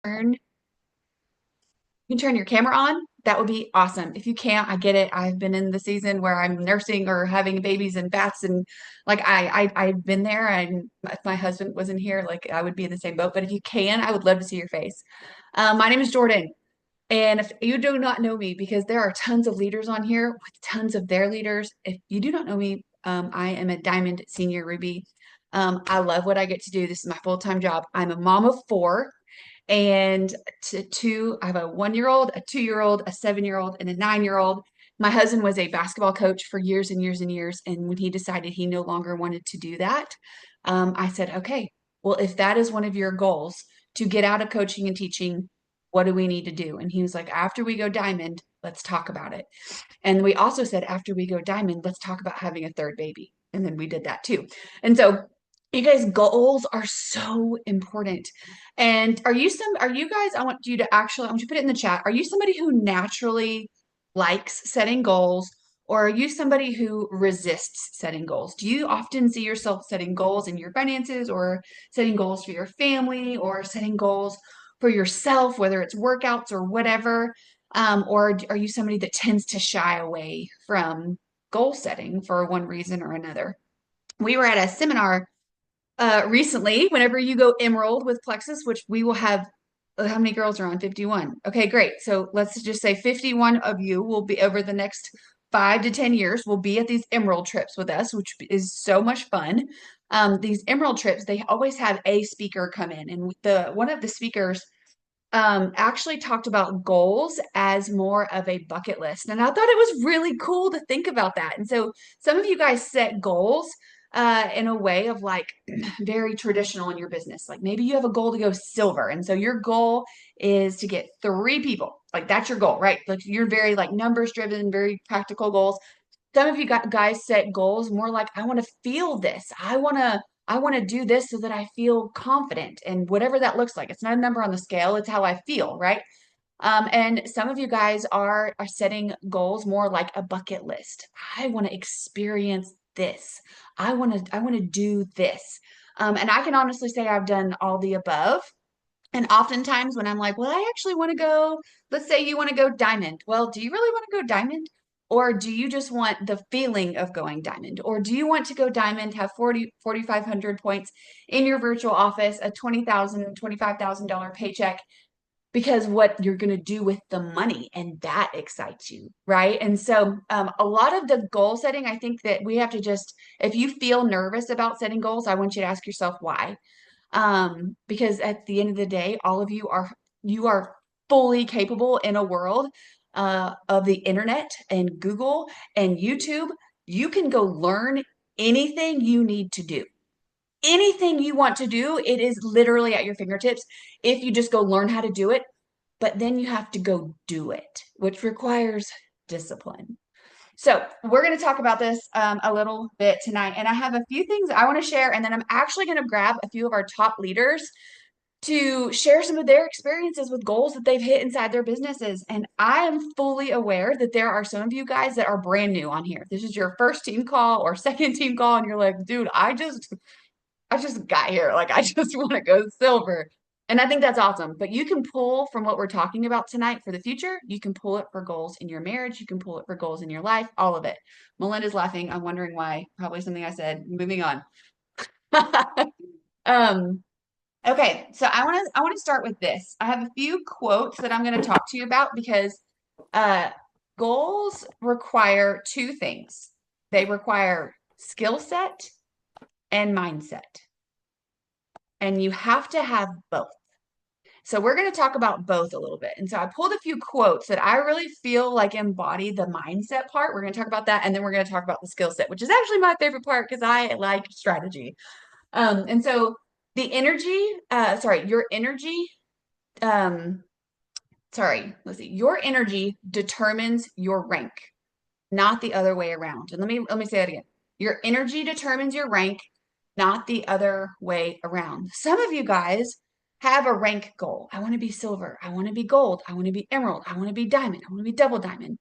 turn you can turn your camera on, that would be awesome. If you can't, I get it. I've been in the season where I'm nursing or having babies and baths and like I've been there, and if my husband wasn't here, like I would be in the same boat. But if you can, I would love to see your face. My name is Jordan. And if you do not know me, because there are tons of leaders on here with tons of their leaders, if you do not know me, I am a Diamond Senior Ruby. I love what I get to do. This is my full-time job. I'm a mom of four, and I have a 1 year old, a 2 year old, a 7 year old, and a 9 year old. My husband was a basketball coach for years and years and years. And when he decided he no longer wanted to do that, I said, okay, well, if that is one of your goals to get out of coaching and teaching, what do we need to do? And he was like, after we go diamond, let's talk about it. And we also said, after we go diamond, let's talk about having a third baby. And then we did that too. And so you guys, goals are so important. And are you guys, I want you to put it in the chat. Are you somebody who naturally likes setting goals, or are you somebody who resists setting goals? Do you often see yourself setting goals in your finances, or setting goals for your family, or setting goals for yourself, whether it's workouts or whatever? Or are you somebody that tends to shy away from goal setting for one reason or another? We were at a seminar recently, whenever you go Emerald with Plexus, which we will have, how many girls are on? 51. Okay, great. So let's just say 51 of you will be, over the next 5 to 10 years, will be at these Emerald trips with us, which is so much fun. These Emerald trips, they always have a speaker come in, and the one of the speakers actually talked about goals as more of a bucket list. And I thought it was really cool to think about that. And so some of you guys set goals in a way of like very traditional in your business. Like maybe you have a goal to go silver. And so your goal is to get 3 people. Like that's your goal, right? Like you're very like numbers driven, very practical goals. Some of you guys set goals more like, I want to feel this. I want to do this so that I feel confident, and whatever that looks like. It's not a number on the scale, it's how I feel, right? And some of you guys are setting goals more like a bucket list. I want to experience this. I want to do this. And I can honestly say I've done all the above. And oftentimes when I'm like, well, I actually want to go, let's say you want to go diamond. Well, do you really want to go diamond? Or do you just want the feeling of going diamond? Or do you want to go diamond, have 4,500 points in your virtual office, a $20,000, $25,000 paycheck, because what you're going to do with the money, and that excites you, right? And so a lot of the goal setting, I think that we have to just, if you feel nervous about setting goals, I want you to ask yourself why. Because at the end of the day, all of you are fully capable in a world of the internet and Google and YouTube. You can go learn anything you need to do. Anything you want to do, it is literally at your fingertips if you just go learn how to do it. But then you have to go do it, which requires discipline. So we're going to talk about this a little bit tonight. And I have a few things I want to share. And then I'm actually going to grab a few of our top leaders to share some of their experiences with goals that they've hit inside their businesses. And I am fully aware that there are some of you guys that are brand new on here. This is your first team call or second team call, and you're like, dude, I just got here. Like, I just want to go silver. And I think that's awesome. But you can pull from what we're talking about tonight for the future. You can pull it for goals in your marriage. You can pull it for goals in your life, all of it. Melinda's laughing. I'm wondering why. Probably something I said. Moving on. um, okay, so I want to start with this. I have a few quotes that I'm going to talk to you about because uh, goals require two things. They require skill set and mindset, and you have to have both. So we're going to talk about both a little bit. And so I pulled a few quotes that I really feel like embody the mindset part. We're going to talk about that, and then we're going to talk about the skill set, which is actually my favorite part because I like strategy. And so the energy, your energy, um, let's see, your energy determines your rank, not the other way around. And let me say that again. Your energy determines your rank, not the other way around. Some of you guys have a rank goal. I want to be silver. I want to be gold. I want to be emerald. I want to be diamond. I want to be double diamond.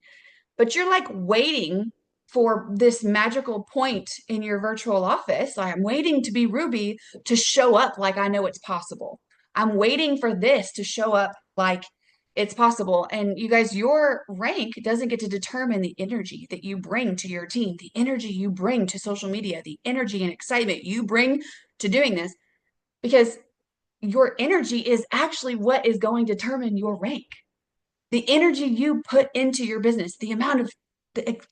But you're like waiting for this magical point in your virtual office. Like, I'm waiting to be Ruby to show up like I know it's possible. I'm waiting for this to show up like it's possible. And you guys, your rank doesn't get to determine the energy that you bring to your team, the energy you bring to social media, the energy and excitement you bring to doing this, because your energy is actually what is going to determine your rank. The energy you put into your business, the amount of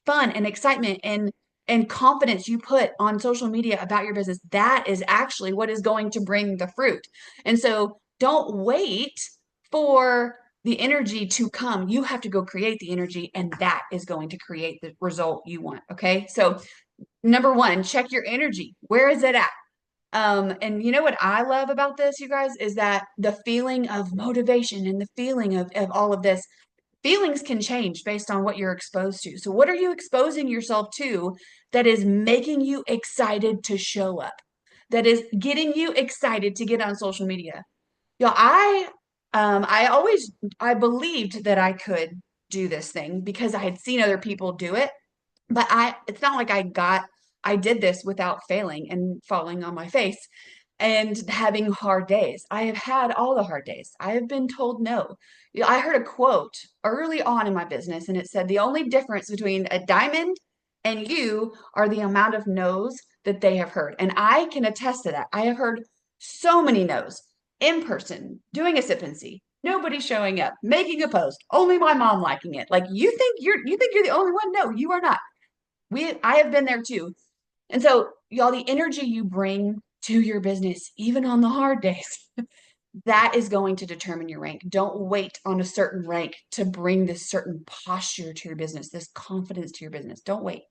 fun and excitement and confidence you put on social media about your business, that is actually what is going to bring the fruit. And so don't wait for the energy to come. You have to go create the energy, and that is going to create the result you want. Okay. So, number one, check your energy. Where is it at? And you know what I love about this, you guys, is that the feeling of motivation and the feeling of all of this, feelings can change based on what you're exposed to. So, what are you exposing yourself to that is making you excited to show up? That is getting you excited to get on social media? Yeah, I believed that I could do this thing because I had seen other people do it, but it's not like I did this without failing and falling on my face and having hard days. I have had all the hard days. I have been told no. I heard a quote early on in my business, and it said, the only difference between a diamond and you are the amount of no's that they have heard. And I can attest to that. I have heard so many no's in person, doing a sip and see, nobody showing up, making a post, only my mom liking it. Like, you think you're the only one? No, you are not. I have been there too. And so, y'all, the energy you bring to your business, even on the hard days, that is going to determine your rank. Don't wait on a certain rank to bring this certain posture to your business, this confidence to your business. Don't wait.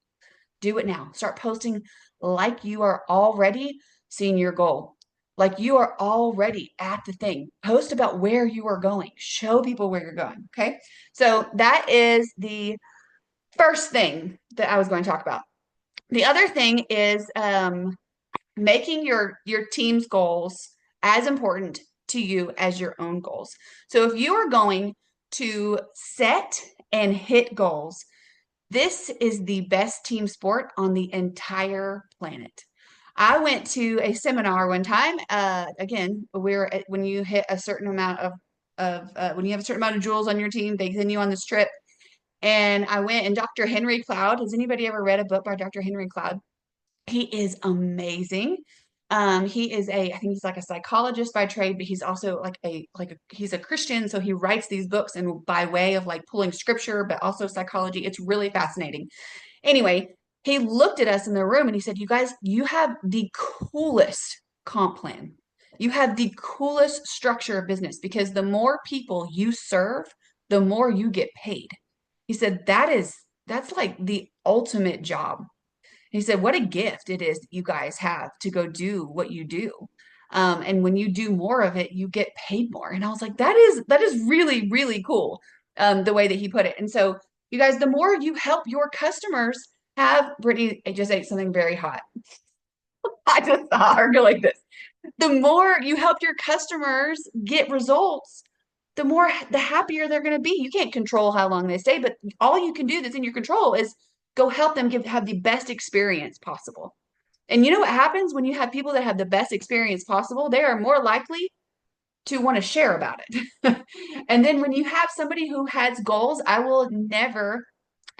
Do it now. Start posting like you are already seeing your goal, like you are already at the thing. Post about where you are going. Show people where you're going. Okay. So that is the first thing that I was going to talk about. The other thing is making your team's goals as important to you as your own goals. So if you are going to set and hit goals, this is the best team sport on the entire planet. I went to a seminar one time. Again, when you hit a certain amount of when you have a certain amount of jewels on your team, they send you on this trip. And I went, and Dr. Henry Cloud. Has anybody ever read a book by Dr. Henry Cloud? He is amazing. He is I think he's like a psychologist by trade, but he's also he's a Christian, so he writes these books and by way of like pulling scripture, but also psychology. It's really fascinating. Anyway, he looked at us in the room and he said, "You guys, you have the coolest comp plan. You have the coolest structure of business because the more people you serve, the more you get paid." He said, that's like the ultimate job. He said, what a gift it is that you guys have to go do what you do. And when you do more of it, you get paid more. And I was like, that is really, really cool, the way that he put it. And so, you guys, the more you help your customers have, Brittany, I just ate something very hot. I just saw her go like this. The more you help your customers get results, the happier they're going to be. You can't control how long they stay, but all you can do that's in your control is go help them have the best experience possible. And you know what happens when you have people that have the best experience possible? They are more likely to want to share about it. And then when you have somebody who has goals, I will never,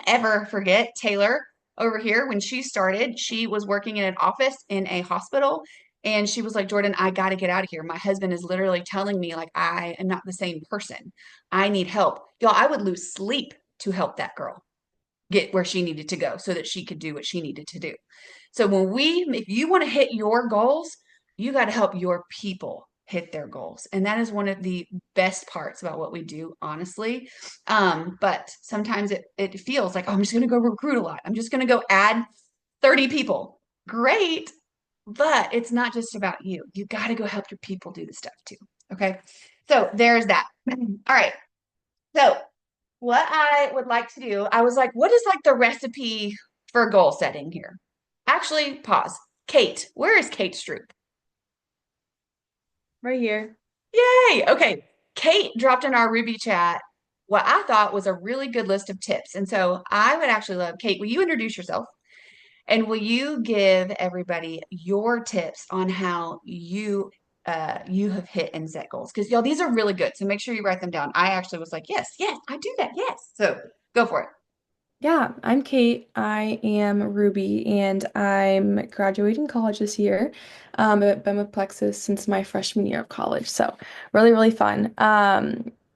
ever forget Taylor over here. When she started, she was working in an office in a hospital. And she was like, Jordan, I got to get out of here. My husband is literally telling me, like, I am not the same person. I need help. Y'all, I would lose sleep to help that girl get where she needed to go so that she could do what she needed to do. So if you want to hit your goals, you got to help your people hit their goals. And that is one of the best parts about what we do, honestly. But sometimes it feels like, oh, I'm just going to go recruit a lot. I'm just going to go add 30 people. Great. But it's not just about you. You got to go help your people do the stuff too. Okay. So there's that. All right. So what I would like to do, I was like, what is like the recipe for goal setting here? Actually, pause. Kate, where is Kate Stroop? Right here. Yay. Okay. Kate dropped in our Ruby chat what I thought was a really good list of tips. And so I would actually love, Kate, will you introduce yourself? And will you give everybody your tips on how you you have hit and set goals. Because y'all, these are really good. So make sure you write them down. I actually was like, yes, yes, I do that. Yes. So go for it. Yeah, I'm Kate. I am Ruby, and I'm graduating college this year. I've been with Plexus since my freshman year of college, so really, really fun.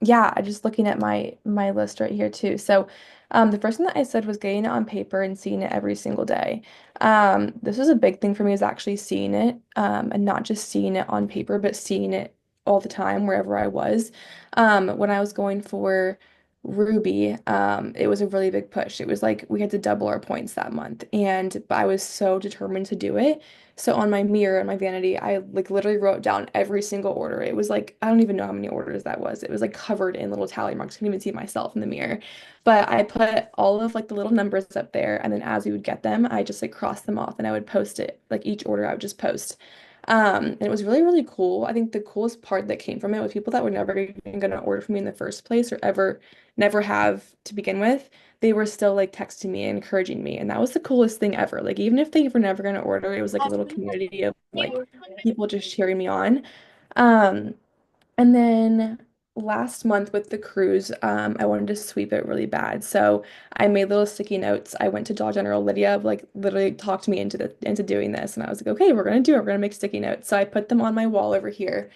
Yeah, I just looking at my list right here too. So, the first thing that I said was getting it on paper and seeing it every single day. This was a big thing for me is actually seeing it, and not just seeing it on paper, but seeing it all the time wherever I was. When I was going for Ruby, it was a really big push. It was like we had to double our points that month, and I was so determined to do it. So on my mirror and my vanity, I like literally wrote down every single order. It was like I don't even know how many orders that was. It was like covered in little tally marks. I couldn't even see myself in the mirror. But I put all of like the little numbers up there, and then as we would get them, I just like crossed them off and I would post it. Like each order I would just post. And it was really, really cool. I think the coolest part that came from it was people that were never even going to order from me in the first place or ever never have to begin with, they were still like texting me and encouraging me. And that was the coolest thing ever. Like even if they were never going to order, it was like a little community of like people just cheering me on. Um, and then last month with the cruise, I wanted to sweep it really bad. So I made little sticky notes. I went to Dollar General. Lydia like literally talked me into doing this. And I was like, okay, we're gonna do it. We're gonna make sticky notes. So I put them on my wall over here.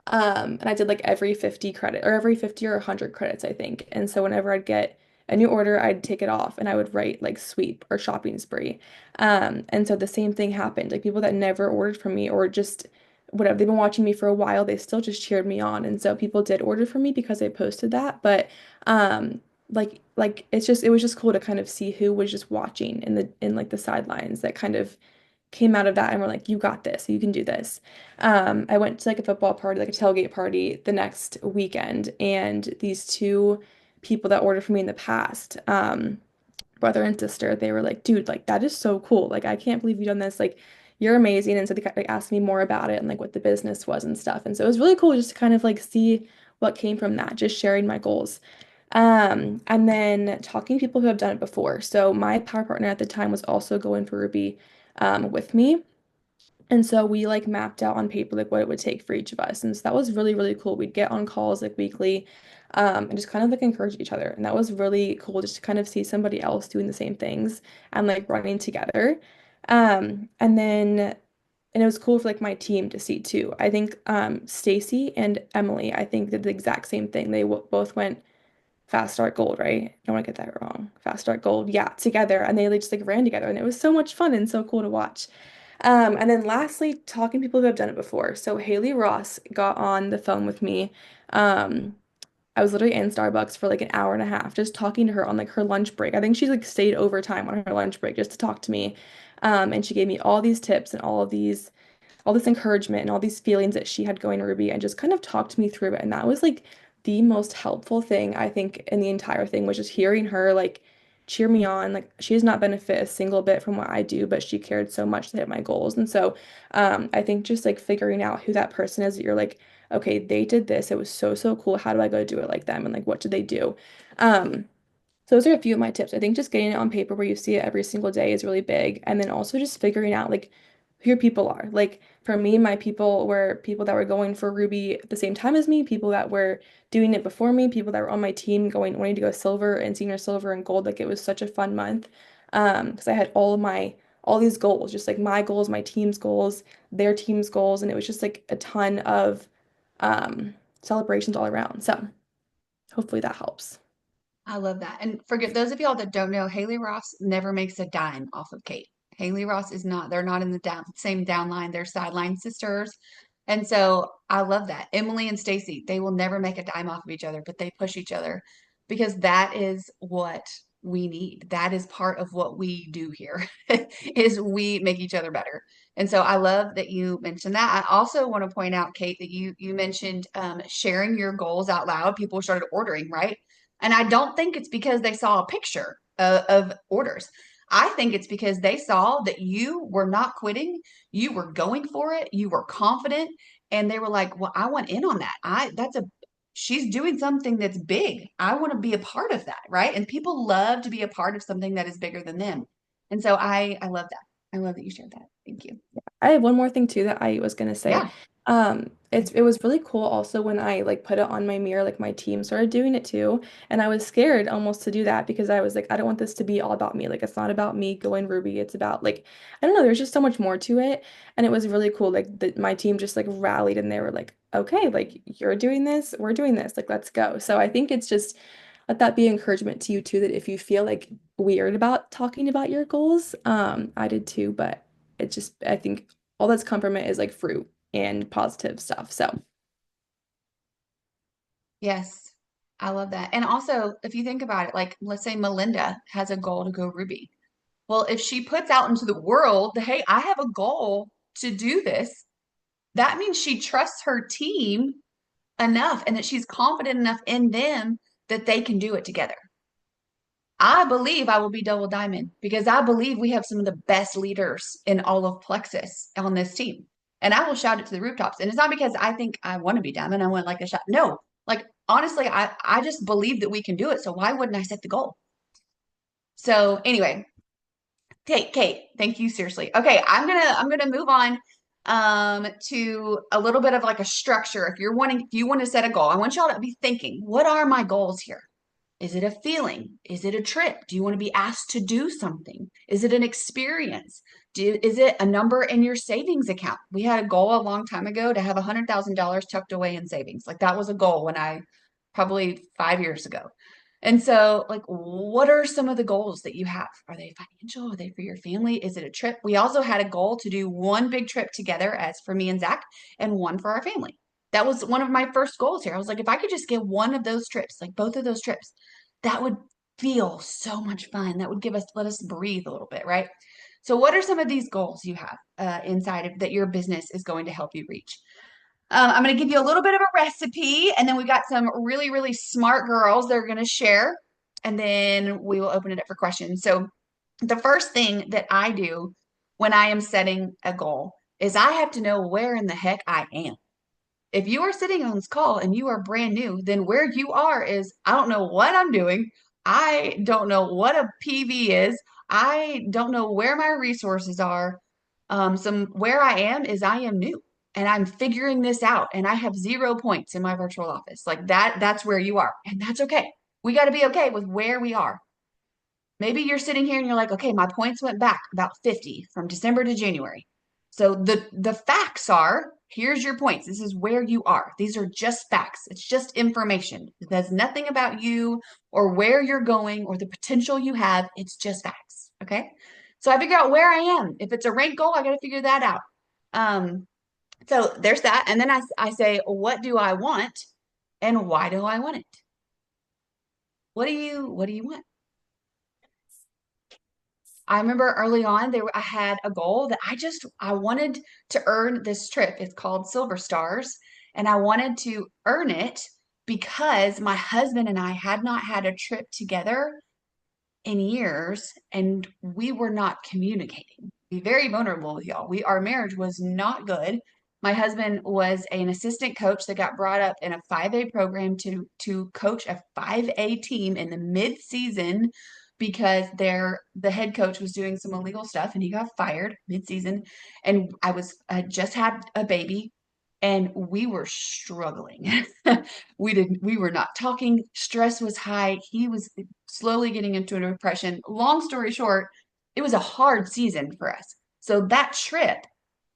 And I did like every 50 credit or every 50 or 100 credits, I think. And so whenever I'd get a new order, I'd take it off and I would write like sweep or shopping spree. And so the same thing happened. Like people that never ordered from me or just whatever, they've been watching me for a while, they still just cheered me on. And so people did order from me because I posted that. But like it's just it was just cool to kind of see who was just watching in like the sidelines that kind of came out of that and were like, you got this, you can do this. I went to like a football party, like a tailgate party the next weekend, and these two people that ordered from me in the past, brother and sister, they were like, dude, like that is so cool. Like I can't believe you've done this. Like you're amazing. And so they like asked me more about it and like what the business was and stuff. And so it was really cool just to kind of like see what came from that, just sharing my goals. And then talking to people who have done it before. So my power partner at the time was also going for Ruby with me. And so we like mapped out on paper like what it would take for each of us. And so that was really, really cool. We'd get on calls like weekly, and just kind of like encourage each other. And that was really cool just to kind of see somebody else doing the same things and like running together. And then and it was cool for like my team to see too. I think Stacy and Emily, I think did the exact same thing. They w both went Fast Start Gold, right? I don't want to get that wrong. Fast Start Gold, yeah, together. And they like, just like ran together and it was so much fun and so cool to watch. And then lastly, talking to people who have done it before. So Haley Ross got on the phone with me. Um, I was literally in Starbucks for like an hour and a half just talking to her on like her lunch break. I think she like stayed overtime on her lunch break just to talk to me. And she gave me all these tips and all this encouragement and all these feelings that she had going to Ruby and just kind of talked me through it. And that was like the most helpful thing I think in the entire thing was just hearing her like cheer me on. Like she does not benefit a single bit from what I do, but she cared so much to hit my goals. And so I think just like figuring out who that person is that you're like, okay, they did this. It was so, so cool. How do I go do it like them? And like what did they do? Um, so those are a few of my tips. I think just getting it on paper where you see it every single day is really big. And then also just figuring out like who your people are. Like for me, my people were people that were going for Ruby at the same time as me, people that were doing it before me, people that were on my team going wanting to go silver and senior silver and gold. Like it was such a fun month. Because I had all these goals, just like my goals, my team's goals, their team's goals, and it was just like a ton of celebrations all around. So hopefully that helps. I love that. And forget those of y'all that don't know, Haley Ross never makes a dime off of Kate. Haley Ross is not, they're not in the same downline, they're sideline sisters. And so I love that. Emily and Stacy, they will never make a dime off of each other, but they push each other because that is what we need. That is part of what we do here is we make each other better. And so I love that you mentioned that. I also want to point out, Kate, that you mentioned sharing your goals out loud. People started ordering, right? And I don't think it's because they saw a picture of orders. I think it's because they saw that you were not quitting, you were going for it, you were confident, and they were like, "Well, I want in on that. She's doing something that's big. I want to be a part of that, right?" And people love to be a part of something that is bigger than them. And so I love that. I love that you shared that. Thank you. I have one more thing too that I was gonna say. Yeah. It was really cool also when I like put it on my mirror, like my team started doing it too. And I was scared almost to do that because I was like, I don't want this to be all about me. Like it's not about me going Ruby. It's about like, I don't know, there's just so much more to it. And it was really cool. Like that my team just like rallied and they were like, okay, like you're doing this, we're doing this, like let's go. So I think it's just let that be encouragement to you too, that if you feel like weird about talking about your goals, I did too, but it just I think all that's come from it is like fruit and positive stuff. So, Yes, I love that. And also, if you think about it, like let's say Melinda has a goal to go Ruby. Well, if she puts out into the world that, hey, I have a goal to do this, that means she trusts her team enough and that she's confident enough in them that they can do it together. I believe I will be double diamond because I believe we have some of the best leaders in all of Plexus on this team. And I will shout it to the rooftops. And it's not because I think I want to be diamond. I want like a shot. No, like honestly, I just believe that we can do it. So why wouldn't I set the goal? So anyway, Kate, thank you seriously. Okay, I'm gonna move on to a little bit of like a structure. If you want to set a goal, I want y'all to be thinking, what are my goals here? Is it a feeling? Is it a trip? Do you want to be asked to do something? Is it an experience? Is it a number in your savings account? We had a goal a long time ago to have $100,000 tucked away in savings. Like that was a goal when I probably 5 years ago. And so, like, what are some of the goals that you have? Are they financial? Are they for your family? Is it a trip? We also had a goal to do one big trip together, as for me and Zach, and one for our family. That was one of my first goals here. I was like, if I could just get one of those trips, like both of those trips, that would feel so much fun. That would let us breathe a little bit, right? So, what are some of these goals you have inside of that your business is going to help you reach? I'm going to give you a little bit of a recipe, and then we got some really, really smart girls that are going to share, and then we will open it up for questions. So, the first thing that I do when I am setting a goal is I have to know where in the heck I am. If you are sitting on this call and you are brand new, then where you are is I don't know what I'm doing. I don't know what a PV is. I don't know where my resources are. Some where I am is I am new and I'm figuring this out and I have 0 points in my virtual office. Like that's where you are. And that's okay. We got to be okay with where we are. Maybe you're sitting here and you're like, okay, my points went back about 50 from December to January. So the facts are, here's your points. This is where you are. These are just facts. It's just information. It has nothing about you or where you're going or the potential you have. It's just facts. Okay. So I figure out where I am. If it's a rank goal, I got to figure that out. Um, so there's that. And then I say, what do I want and why do I want it? What do you want? I remember early on I had a goal that I wanted to earn this trip. It's called Silver Stars, and I wanted to earn it because my husband and I had not had a trip together in years and we were not communicating. Be very vulnerable with y'all. Our marriage was not good. My husband was an assistant coach that got brought up in a 5A program to coach a 5A team in the mid-season because the head coach was doing some illegal stuff and he got fired mid-season. And I just had a baby and we were struggling. We were not talking. Stress was high. He was slowly getting into a depression. Long story short, it was a hard season for us. So that trip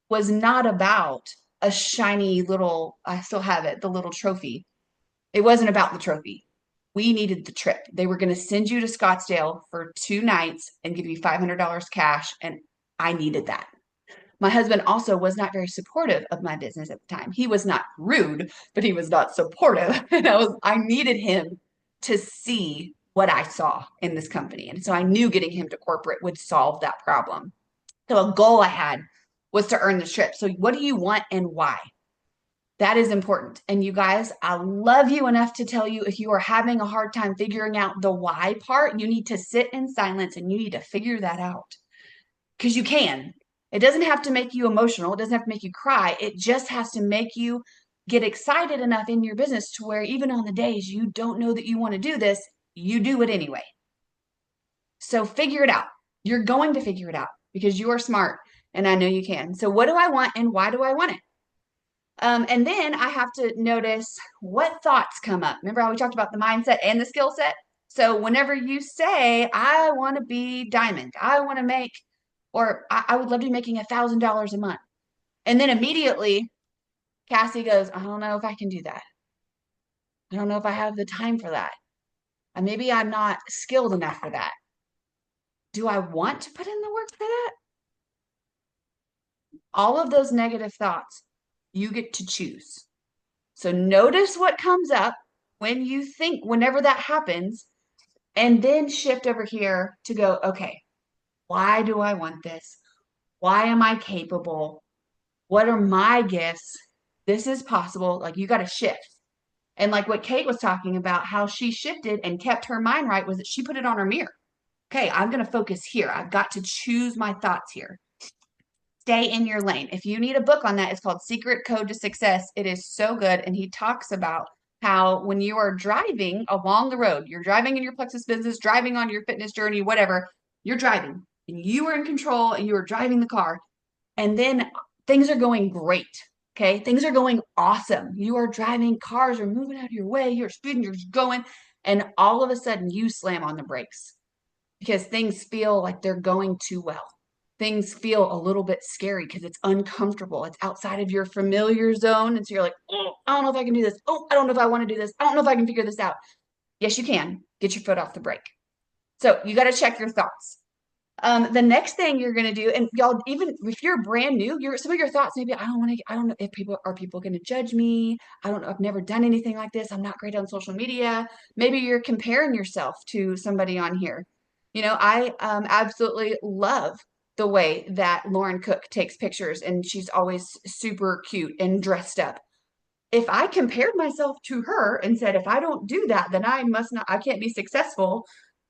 was not about a shiny little, I still have it, the little trophy. It wasn't about the trophy. We needed the trip. They were going to send you to Scottsdale for 2 nights and give you $500 cash. And I needed that. My husband also was not very supportive of my business at the time. He was not rude, but he was not supportive. And I needed him to see what I saw in this company. And so I knew getting him to corporate would solve that problem. So a goal I had was to earn the trip. So what do you want and why? That is important. And you guys, I love you enough to tell you if you are having a hard time figuring out the why part, you need to sit in silence and you need to figure that out because you can. It doesn't have to make you emotional. It doesn't have to make you cry. It just has to make you get excited enough in your business to where even on the days you don't know that you want to do this, you do it anyway. So figure it out. You're going to figure it out because you are smart and I know you can. So what do I want and why do I want it? And then I have to notice what thoughts come up. Remember how we talked about the mindset and the skill set? So whenever you say, I want to be diamond, I want to make, or I would love to be making $1,000 a month. And then immediately Cassie goes, I don't know if I can do that. I don't know if I have the time for that. Maybe I'm not skilled enough for that. Do I want to put in the work for that? All of those negative thoughts, you get to choose. So notice what comes up when you think, whenever that happens, and then shift over here to go, okay, why do I want this? Why am I capable? What are my gifts? This is possible. Like you got to shift. And like what Kate was talking about, how she shifted and kept her mind right was that she put it on her mirror. Okay, I'm going to focus here. I've got to choose my thoughts here. Stay in your lane. If you need a book on that, it's called Secret Code to Success. It is so good. And he talks about how when you are driving along the road, you're driving in your Plexus business, driving on your fitness journey, whatever, you're driving and you are in control and you are driving the car. And then things are going great. Okay. Things are going awesome. You are driving, cars are moving out of your way, you're speeding, you're just going. And all of a sudden you slam on the brakes because things feel like they're going too well. Things feel a little bit scary because it's uncomfortable. It's outside of your familiar zone. And so you're like, oh, I don't know if I can do this. Oh, I don't know if I want to do this. I don't know if I can figure this out. Yes, you can. Get your foot off the brake. So you got to check your thoughts. The next thing you're gonna do, and y'all, even if you're brand new, some of your thoughts maybe I don't know if people gonna judge me. I don't know, I've never done anything like this. I'm not great on social media. Maybe you're comparing yourself to somebody on here. I absolutely love the way that Lauren Cook takes pictures and she's always super cute and dressed up. If I compared myself to her and said, if I don't do that, then I can't be successful,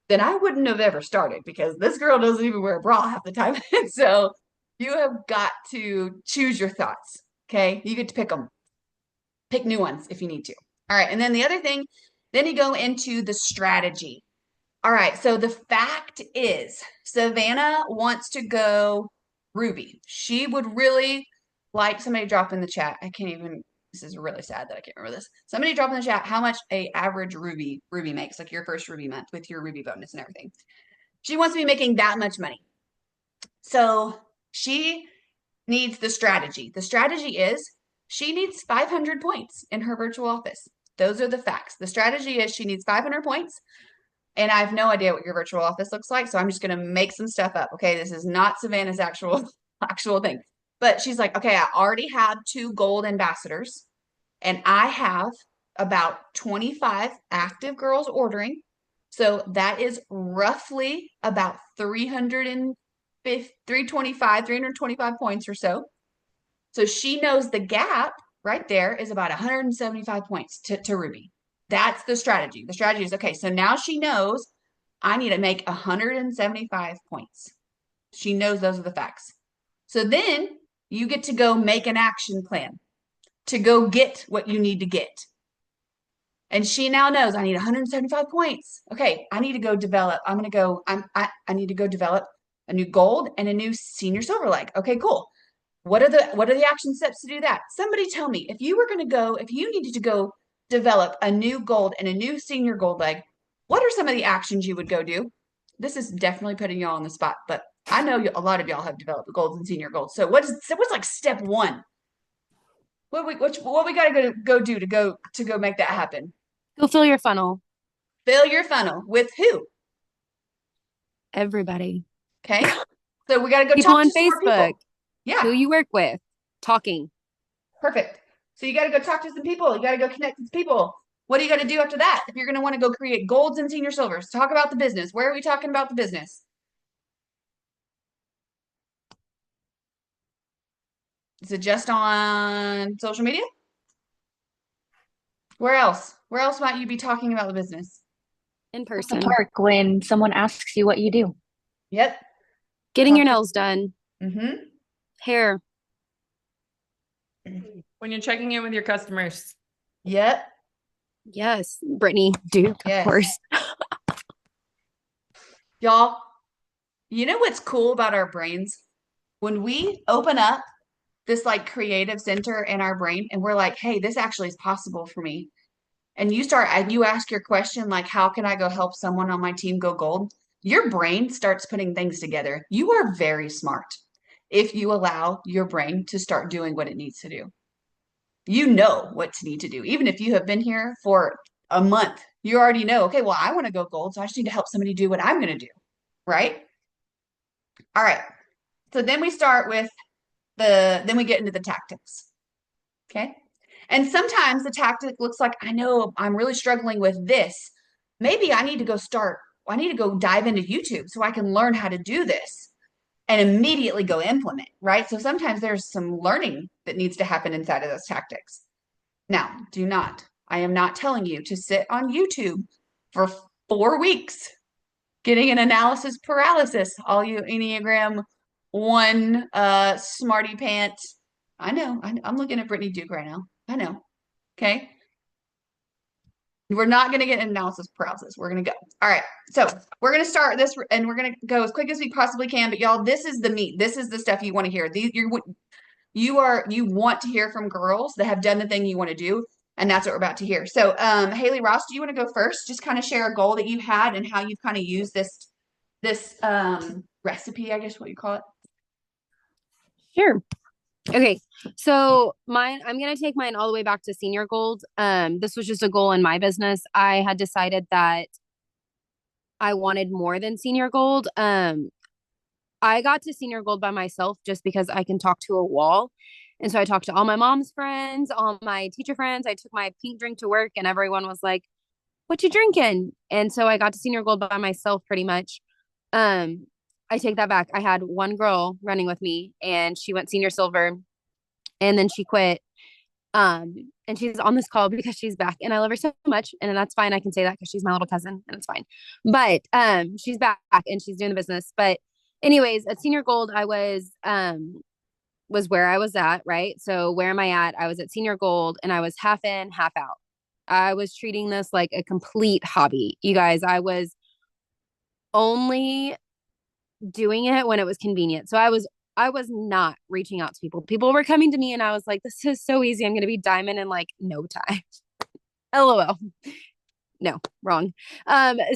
then I wouldn't have ever started because this girl doesn't even wear a bra half the time. So you have got to choose your thoughts. Okay. You get to pick them, pick new ones if you need to. All right. And then the other thing, then you go into the strategy. All right. So the fact is, Savannah wants to go Ruby. She would really like somebody drop in the chat. I can't even, this is really sad that I can't remember this. Somebody drop in the chat how much a average Ruby makes, like your first Ruby month with your Ruby bonus and everything. She wants to be making that much money. So she needs the strategy. The strategy is she needs 500 points in her virtual office. Those are the facts. The strategy is she needs 500 points. And I have no idea what your virtual office looks like. So I'm just going to make some stuff up. Okay. This is not Savannah's actual thing. But she's like, okay, I already have 2 gold ambassadors and I have about 25 active girls ordering. So that is roughly about 325 points or so. So she knows the gap right there is about 175 points to Ruby. That's the strategy. The strategy is okay. So now she knows I need to make 175 points. She knows those are the facts. So then you get to go make an action plan to go get what you need to get. And she now knows I need 175 points. Okay, I need to go develop. I need to go develop a new gold and a new senior silver leg. Okay, cool. What are the action steps to do that? Somebody tell me if you needed to go develop a new gold and a new senior gold leg, what are some of the actions you would go do? This is definitely putting y'all on the spot, but I know a lot of y'all have developed golds and senior golds. So what's like step one? What we got to go do to go make that happen? Go fill your funnel. Fill your funnel with who? Everybody. Okay. So we got to go People talk on to some more Facebook. people. Yeah. Who you work with. Talking. Perfect. So you got to go talk to some people. You got to go connect with people. What do you got to do after that? If you're going to want to go create golds and senior silvers, talk about the business. Where are we talking about the business? Is it just on social media? Where else? Where else might you be talking about the business? In At the person. park when someone asks you what you do. Yep. Getting your nails done. Mm-hmm. Hair. When you're checking in with your customers. Yep. Yes. Brittany Duke, of Yes. course. Y'all, you know what's cool about our brains? When we open up this like creative center in our brain, and we're like, hey, this actually is possible for me. And you ask your question, like, how can I go help someone on my team go gold? Your brain starts putting things together. You are very smart if you allow your brain to start doing what it needs to do. You know what to need to do. Even if you have been here for a month, you already know, okay, well, I want to go gold, so I just need to help somebody do what I'm going to do, right? All right. So then we start with then we get into the tactics. Okay. And sometimes the tactic looks like, I know I'm really struggling with this. Maybe I need to I need to go dive into YouTube so I can learn how to do this and immediately go implement, right? So sometimes there's some learning that needs to happen inside of those tactics. Now, I am not telling you to sit on YouTube for 4 weeks getting an analysis paralysis, all you Enneagram 1 smarty pants. I know, I'm looking at Brittany Duke right now. I know. Okay. We're not going to get an analysis paralysis. We're going to go. All right. So we're going to start this and we're going to go as quick as we possibly can. But y'all, this is the meat. This is the stuff you want to hear. You want to hear from girls that have done the thing you want to do. And that's what we're about to hear. So, Haley Ross, do you want to go first? Just kind of share a goal that you had and how you've kind of used this recipe, I guess what you call it. Sure. Okay. So I'm going to take mine all the way back to senior gold. This was just a goal in my business. I had decided that I wanted more than senior gold. I got to senior gold by myself just because I can talk to a wall. And so I talked to all my mom's friends, all my teacher friends. I took my pink drink to work and everyone was like, what you drinking? And so I got to senior gold by myself pretty much. I take that back. I had one girl running with me and she went senior silver and then she quit. And she's on this call because she's back and I love her so much. And that's fine. I can say that because she's my little cousin and it's fine. But she's back and she's doing the business. But anyways, at senior gold, I was where I was at, right? So where am I at? I was at senior gold and I was half in, half out. I was treating this like a complete hobby. You guys, I was only doing it when it was convenient. So I was not reaching out to people. People were coming to me and I was like, this is so easy. I'm going to be diamond in like no time. LOL. No, wrong.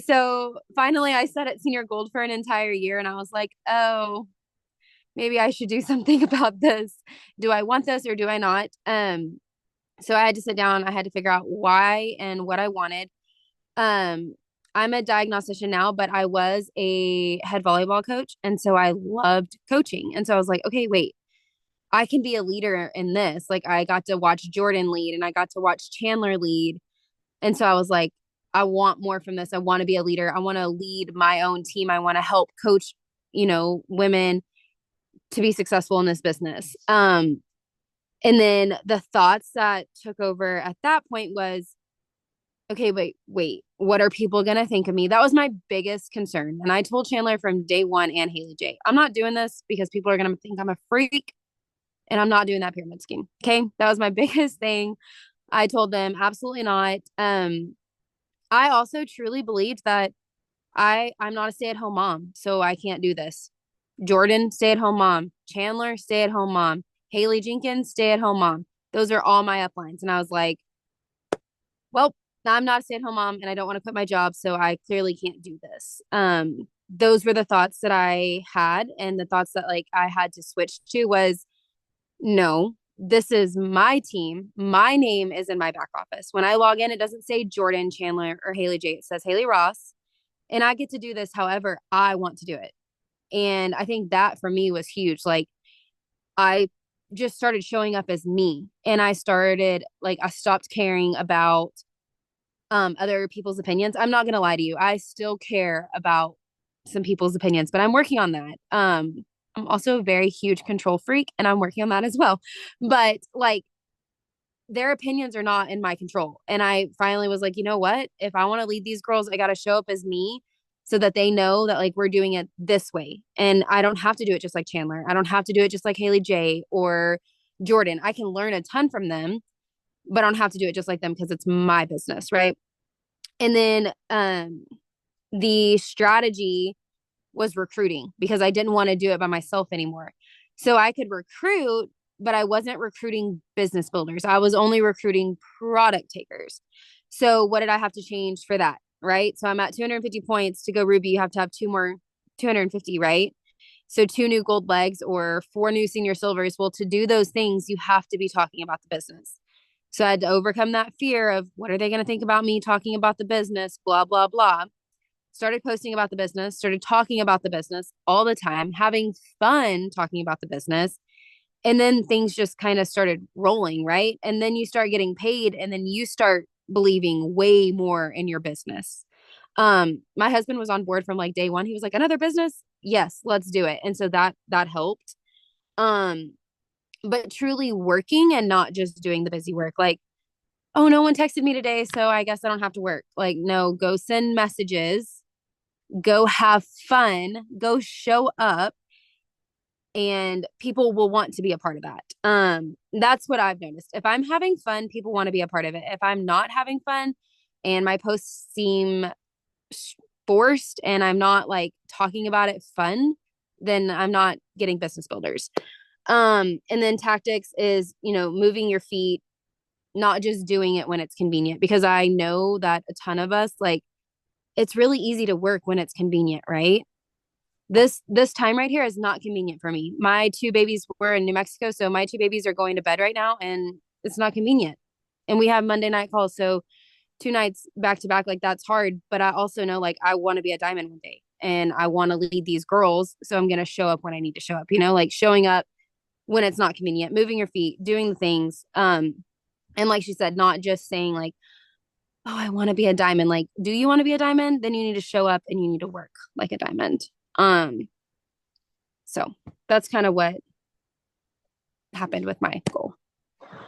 So finally I sat at senior gold for an entire year and I was like, oh, maybe I should do something about this. Do I want this or do I not? So I had to sit down. I had to figure out why and what I wanted. I'm a diagnostician now, but I was a head volleyball coach. And so I loved coaching. And so I was like, okay, wait, I can be a leader in this. Like I got to watch Jordan lead and I got to watch Chandler lead. And so I was like, I want more from this. I want to be a leader. I want to lead my own team. I want to help coach, women to be successful in this business. And then the thoughts that took over at that point was, okay, wait, what are people going to think of me? That was my biggest concern. And I told Chandler from day one and Haley J, I'm not doing this because people are going to think I'm a freak and I'm not doing that pyramid scheme. Okay. That was my biggest thing. I told them absolutely not. I also truly believed that I'm not a stay-at-home mom, so I can't do this. Jordan, stay-at-home mom. Chandler, stay-at-home mom. Haley Jenkins, stay-at-home mom. Those are all my uplines. And I was like, well, I'm not a stay-at-home mom and I don't want to quit my job, so I clearly can't do this. Those were the thoughts that I had, and the thoughts that like I had to switch to was, no, this is my team. My name is in my back office. When I log in, it doesn't say Jordan, Chandler, or Haley J. It says Haley Ross. And I get to do this however I want to do it. And I think that for me was huge. Like I just started showing up as me. And I stopped caring about other people's opinions. I'm not going to lie to you. I still care about some people's opinions, but I'm working on that. I'm also a very huge control freak and I'm working on that as well. But like their opinions are not in my control. And I finally was like, you know what? If I want to lead these girls, I got to show up as me so that they know that like we're doing it this way. And I don't have to do it just like Chandler. I don't have to do it just like Haley J or Jordan. I can learn a ton from them, but I don't have to do it just like them because it's my business, right? And then the strategy was recruiting because I didn't want to do it by myself anymore. So I could recruit, but I wasn't recruiting business builders. I was only recruiting product takers. So what did I have to change for that? Right. So I'm at 250 points. To go Ruby, you have to have two more 250, right? So two new gold legs or four new senior silvers. Well, to do those things, you have to be talking about the business. So I had to overcome that fear of what are they going to think about me talking about the business, blah, blah, blah. Started posting about the business, started talking about the business all the time, having fun talking about the business. And then things just kind of started rolling, right? And then you start getting paid, and then you start believing way more in your business. My husband was on board from like day one. He was like, another business? Yes, let's do it. And so that helped. Um, but truly working and not just doing the busy work. Like, oh, no one texted me today, so I guess I don't have to work. Like, no, go send messages, go have fun, go show up, and people will want to be a part of that. That's what I've noticed. If I'm having fun, people want to be a part of it. If I'm not having fun and my posts seem forced and I'm not like talking about it fun, then I'm not getting business builders. And then tactics is, moving your feet, not just doing it when it's convenient, because I know that a ton of us, like, it's really easy to work when it's convenient, right? This time right here is not convenient for me. My two babies were in New Mexico, so my two babies are going to bed right now, and it's not convenient. And we have Monday night calls, so 2 nights back to back, like, that's hard. But I also know, like, I want to be a diamond one day, and I want to lead these girls, so I'm going to show up when I need to show up, like showing up when it's not convenient, moving your feet, doing the things. And like she said, not just saying like, oh, I want to be a diamond. Like, do you want to be a diamond? Then you need to show up and you need to work like a diamond. So that's kind of what happened with my goal.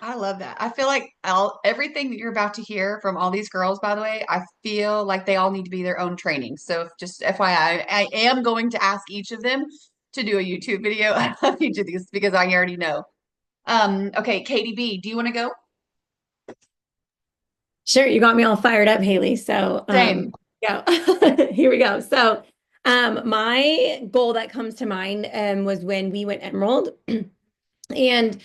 I love that. I feel like everything that you're about to hear from all these girls, by the way, I feel like they all need to be their own training. So just FYI, I am going to ask each of them to do a YouTube video of each of these because I already know. Okay, Katie B, do you want to go? Sure, you got me all fired up, Haley. So, Same. yeah, here we go. So, my goal that comes to mind was when we went Emerald, and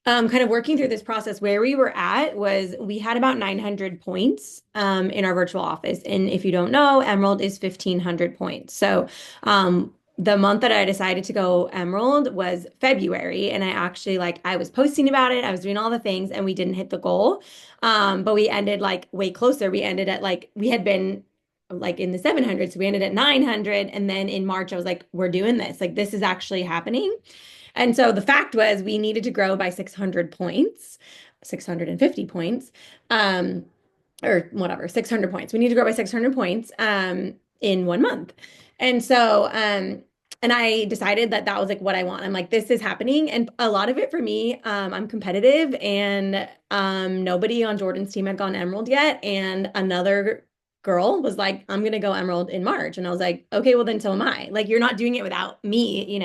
kind of working through this process. Where we were at was we had about 900 points in our virtual office, and if you don't know, Emerald is 1,500 points. So, the month that I decided to go Emerald was February, and I actually I was posting about it, I was doing all the things, and we didn't hit the goal. But we ended like way closer. We ended at we had been like in the 700s, so we ended at 900, and then in March I was like, we're doing this. Like, this is actually happening. And so the fact was we needed to grow by 600 points, 650 points, or whatever, 600 points. We need to grow by 600 points in 1 month. And so, and I decided that that was like what I want. I'm like, this is happening. And a lot of it for me, I'm competitive, and nobody on Jordan's team had gone Emerald yet. And another girl was like, I'm going to go Emerald in March. And I was like, okay, well then so am I. Like, you're not doing it without me.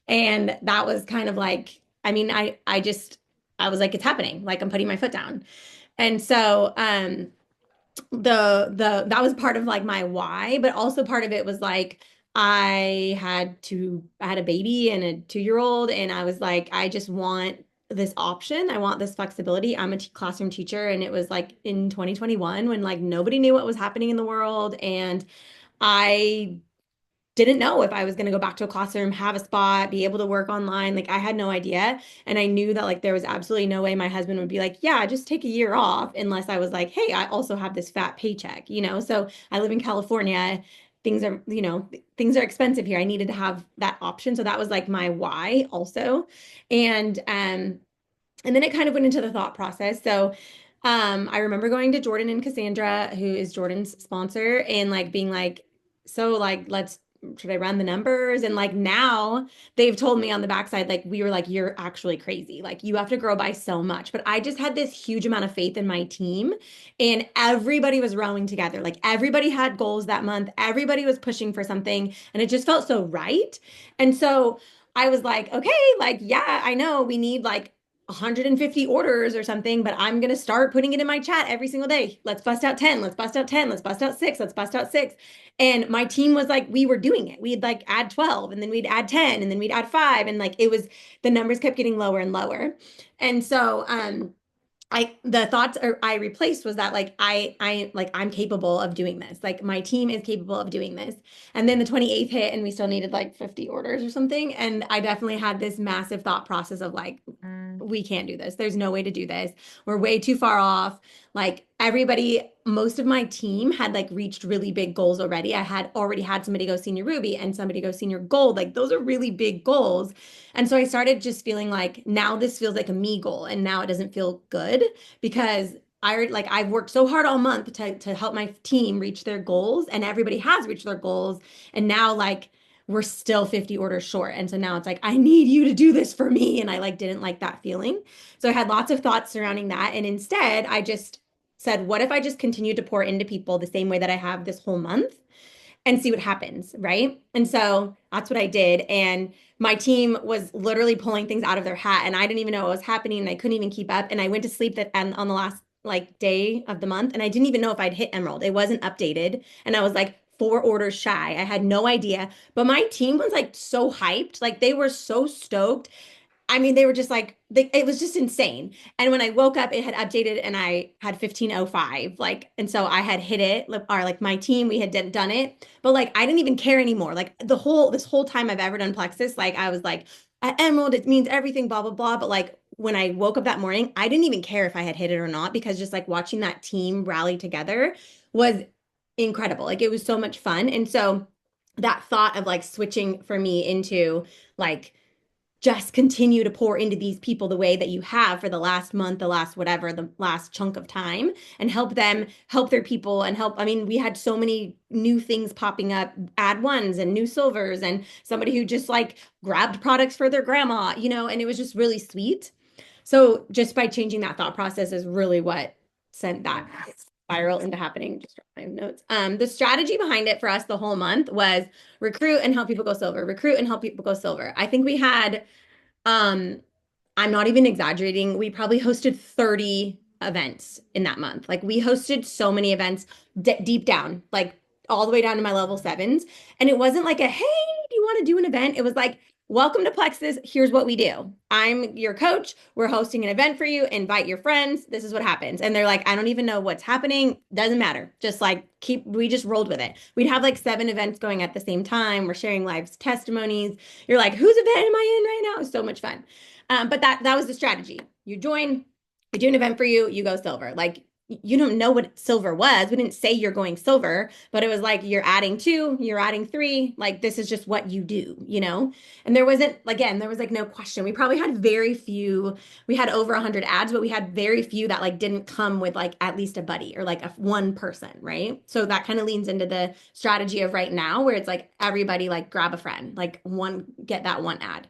And that was kind of like, I mean, I was like, it's happening. Like, I'm putting my foot down. And so, that was part of like my why, but also part of it was like, I had a baby and a 2-year-old, and I was like, I just want this option. I want this flexibility. I'm a classroom teacher, and it was like in 2021 when like nobody knew what was happening in the world, and I didn't know if I was going to go back to a classroom, have a spot, be able to work online. Like, I had no idea. And I knew that like there was absolutely no way my husband would be like, yeah, just take a year off, unless I was like, hey, I also have this fat paycheck, So I live in California. Things are expensive here. I needed to have that option. So that was like my why also. And then it kind of went into the thought process. So I remember going to Jordan and Cassandra, who is Jordan's sponsor, and like being like, so like, should I run the numbers? And like now they've told me on the backside, like, we were like, you're actually crazy. Like, you have to grow by so much. But I just had this huge amount of faith in my team, and everybody was rowing together. Like, everybody had goals that month. Everybody was pushing for something, and it just felt so right. And so I was like, okay, like, yeah, I know we need like 150 orders or something, but I'm going to start putting it in my chat every single day. Let's bust out 10. Let's bust out 10. Let's bust out 6. Let's bust out 6. And my team was like, we were doing it. We'd like add 12 and then we'd add 10 and then we'd add 5. And like, it was, the numbers kept getting lower and lower. And so, the thoughts I replaced was that like I'm capable of doing this. Like my team is capable of doing this. And then the 28th hit and we still needed like 50 orders or something. And I definitely had this massive thought process of like, we can't do this. There's no way to do this. We're way too far off. Like everybody, most of my team had like reached really big goals already. I had already had somebody go senior ruby and somebody go senior gold. Like those are really big goals. And so I started just feeling like now this feels like a me goal and now it doesn't feel good because I've worked so hard all month to help my team reach their goals and everybody has reached their goals. And now like we're still 50 orders short. And so now it's like, I need you to do this for me. And I like didn't like that feeling. So I had lots of thoughts surrounding that. And instead I just said, what if I just continue to pour into people the same way that I have this whole month and see what happens, right? And so that's what I did. And my team was literally pulling things out of their hat and I didn't even know what was happening and I couldn't even keep up. And I went to sleep on the last like day of the month and I didn't even know if I'd hit Emerald. It wasn't updated. And I was like 4 orders shy. I had no idea, but my team was like so hyped. Like they were so stoked. I mean, they were just like, it was just insane. And when I woke up, it had updated and I had 1505. Like, and so I had hit it, or like my team, we had done it. But like, I didn't even care anymore. Like this whole time I've ever done Plexus, like I was like, at Emerald, it means everything, blah, blah, blah. But like, when I woke up that morning, I didn't even care if I had hit it or not, because just like watching that team rally together was incredible. Like, it was so much fun. And so that thought of like switching for me into like, just continue to pour into these people the way that you have for the last month, the last whatever, the last chunk of time, and help them help their people and help. I mean, we had so many new things popping up, add ones and new silvers, and somebody who just like grabbed products for their grandma, you know, and it was just really sweet. So just by changing that thought process is really what sent that spiral into happening. Just my notes. The strategy behind it for us the whole month was recruit and help people go silver, recruit and help people go silver. I think we had, I'm not even exaggerating, we probably hosted 30 events in that month. Like we hosted so many events deep down, like all the way down to my level 7s. And it wasn't like a, hey, do you want to do an event? It was like, welcome to Plexus. Here's what we do. I'm your coach. We're hosting an event for you. Invite your friends. This is what happens. And they're like, I don't even know what's happening. Doesn't matter. Just like we just rolled with it. We'd have like 7 events going at the same time. We're sharing live testimonies. You're like, whose event am I in right now? It's so much fun. But that was the strategy. You join, we do an event for you, you go silver. Like, you don't know what silver was. We didn't say you're going silver, but it was like, you're adding 2, you're adding 3. Like, this is just what you do, you know? And there was like no question. We probably had very few, we had over 100 ads, but we had very few that like didn't come with like at least a buddy or like one person, right? So that kind of leans into the strategy of right now where it's like everybody like grab a friend, like get that one ad.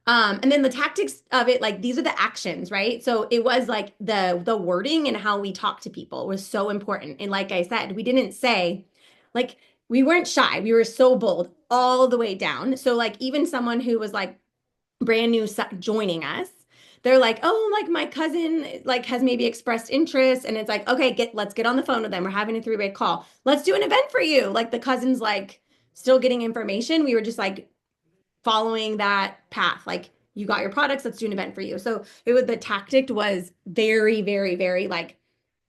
And then the tactics of it, like these are the actions, right? So it was like the wording and how we talk to people was so important. And like I said, we didn't say, like, we weren't shy. We were so bold all the way down. So like even someone who was like brand new joining us, they're like, oh, like my cousin like has maybe expressed interest. And it's like, okay, let's get on the phone with them. We're having a 3-way call. Let's do an event for you. Like the cousin's like still getting information. We were just like following that path. Like, you got your products, let's do an event for you. So the tactic was very, very, very like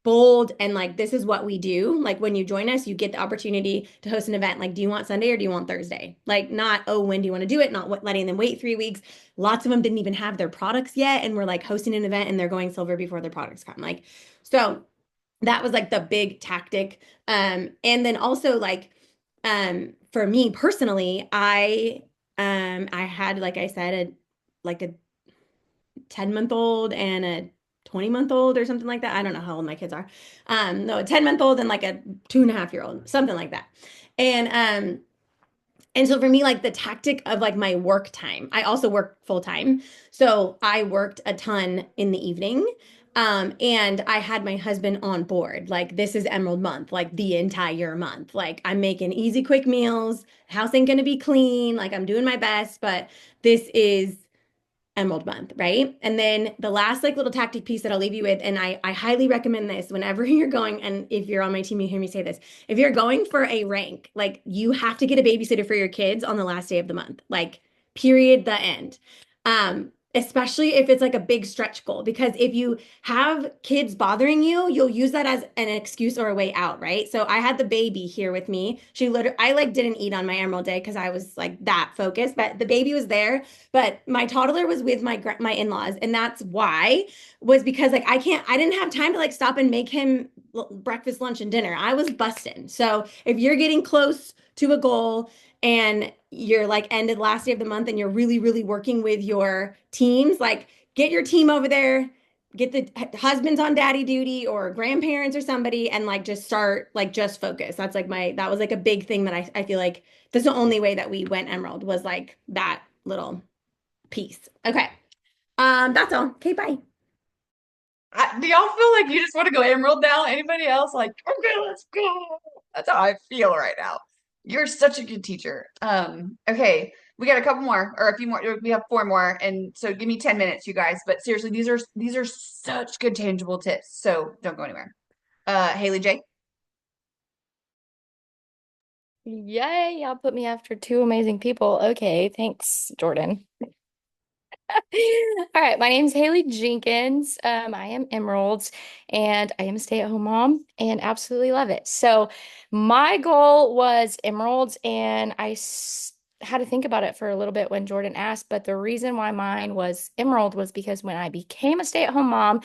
bold and like, this is what we do. Like when you join us, you get the opportunity to host an event. Like, do you want Sunday or do you want Thursday? Like, not, oh, when do you want to do it? Not letting them wait 3 weeks. Lots of them didn't even have their products yet. And we're like hosting an event and they're going silver before their products come. Like, so that was like the big tactic. And then also like, for me personally, I had, like I said, a 10-month-old and a 20-month-old or something like that. I don't know how old my kids are. No, a 10-month-old and like a 2.5-year-old, something like that. And so for me, like the tactic of like my work time, I also work full time. So I worked a ton in the evening. And I had my husband on board. Like, this is Emerald month, like the entire month. Like, I'm making easy, quick meals. House ain't gonna be clean. Like, I'm doing my best, but this is Emerald month, right? And then the last like little tactic piece that I'll leave you with, and I highly recommend this whenever you're going, and if you're on my team, you hear me say this. If you're going for a rank, like you have to get a babysitter for your kids on the last day of the month, like period, the end. Especially if it's like a big stretch goal, because if you have kids bothering you, you'll use that as an excuse or a way out, right? So I had the baby here with me. I like didn't eat on my Emerald day because I was like that focused, but the baby was there. But my toddler was with my in-laws, and that's why was because like I didn't have time to like stop and make him breakfast, lunch, and dinner. I was busting. So if you're getting close to a goal and you're like ended last day of the month and you're really, really working with your teams, like get your team over there, get the husbands on daddy duty or grandparents or somebody, and like just start like just focus. That's like that was like a big thing that I feel like that's the only way that we went Emerald was like that little piece. Okay. That's all. Okay, bye. Do y'all feel like you just want to go Emerald now? Anybody else like, okay, let's go? That's how I feel right now. You're such a good teacher. Okay, we got a couple more or a few more. We have four more, and so give me 10 minutes, you guys. But seriously, these are such good tangible tips. So don't go anywhere. Haley J. Yay, y'all put me after two amazing people. Okay, thanks, Jordan. All right, my name's Haley Jenkins. I am Emeralds and I am a stay-at-home mom and absolutely love it. So my goal was Emeralds and had to think about it for a little bit when Jordan asked, but the reason why mine was Emerald was because when I became a stay-at-home mom,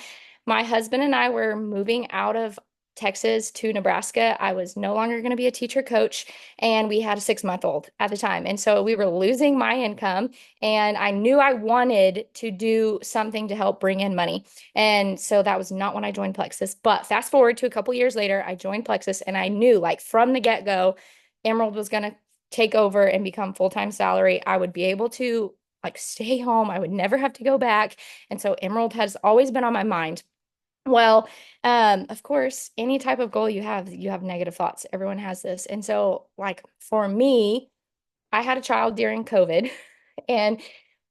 my husband and I were moving out of Texas to Nebraska. I was no longer going to be a teacher coach, and we had a 6-month-old at the time. And so we were losing my income, and I knew I wanted to do something to help bring in money. And so that was not when I joined Plexus. But fast forward to a couple years later, I joined Plexus, and I knew like from the get-go, Emerald was going to take over and become full-time salary. I would be able to like stay home. I would never have to go back. And so Emerald has always been on my mind. Well, of course, any type of goal you have negative thoughts. Everyone has this. And so, like for me, I had a child during COVID and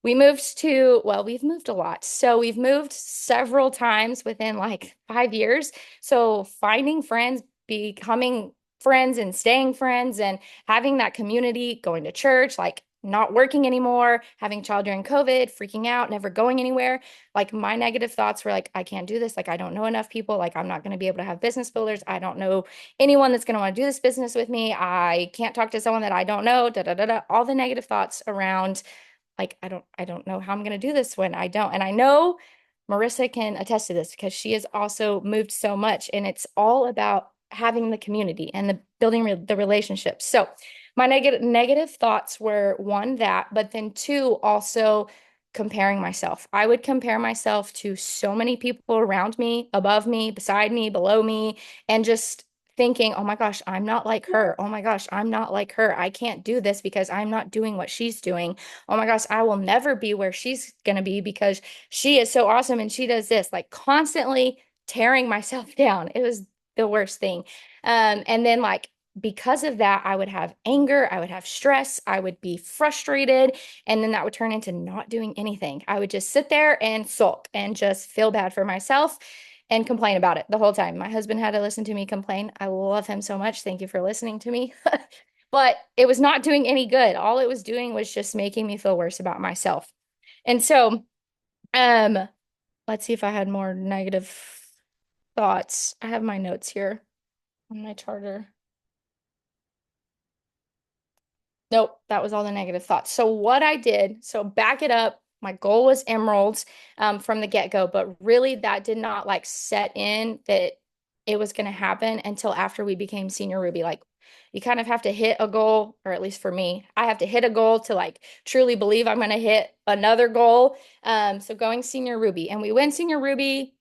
we've moved a lot. So we've moved several times within like 5 years. So finding friends, becoming friends and staying friends and having that community, going to church, like not working anymore, having a child during COVID, freaking out, never going anywhere. Like my negative thoughts were like, I can't do this. Like, I don't know enough people. Like, I'm not going to be able to have business builders. I don't know anyone that's going to want to do this business with me. I can't talk to someone that I don't know, da, da, da, da. All the negative thoughts around, like, I don't know how I'm going to do this when I don't. And I know Marissa can attest to this because she has also moved so much, and it's all about having the community and the building the relationships. So my negative thoughts were one, that, but then two, also comparing myself. I would compare myself to so many people around me, above me, beside me, below me, and just thinking, oh my gosh, I'm not like her. Oh my gosh, I'm not like her. I can't do this because I'm not doing what she's doing. Oh my gosh, I will never be where she's going to be because she is so awesome and she does this. Like constantly tearing myself down. It was the worst thing. And then like because of that, I would have anger, I would have stress, I would be frustrated, and then that would turn into not doing anything. I would just sit there and sulk and just feel bad for myself and complain about it the whole time. My husband had to listen to me complain. I love him so much. Thank you for listening to me. But it was not doing any good. All it was doing was just making me feel worse about myself. And so, um, let's see if I had more negative thoughts. I have my notes here on my charter. Nope, that was all the negative thoughts. So what I did, so back it up, my goal was Emeralds from the get-go, but really that did not like set in that it was going to happen until after we became Senior Ruby. Like you kind of have to hit a goal, or at least for me, I have to hit a goal to like truly believe I'm going to hit another goal. So going Senior Ruby, and we went Senior Ruby,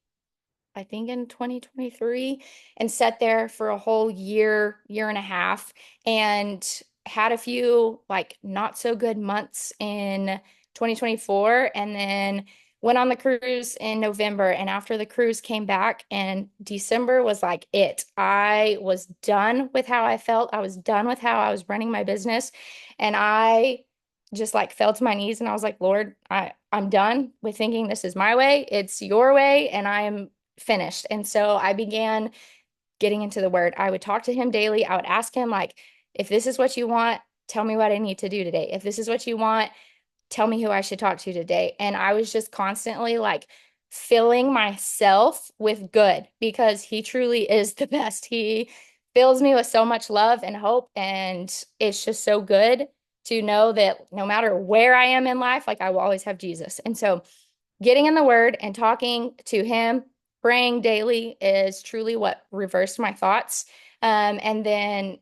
I think in 2023, and sat there for a whole year and a half, and had a few like not so good months in 2024, and then went on the cruise in November. And after the cruise came back, and December was like it. I was done with how I felt. I was done with how I was running my business, and I just like fell to my knees and I was like, Lord, I'm done with thinking this is my way. It's your way, and I am finished. And so I began getting into the word. I would talk to him daily. I would ask him, like, if this is what you want, tell me what I need to do today. If this is what you want, tell me who I should talk to today. And I was just constantly like filling myself with good, because he truly is the best. He fills me with so much love and hope. And it's just so good to know that no matter where I am in life, like I will always have Jesus. And so getting in the word and talking to him, praying daily is truly what reversed my thoughts. And then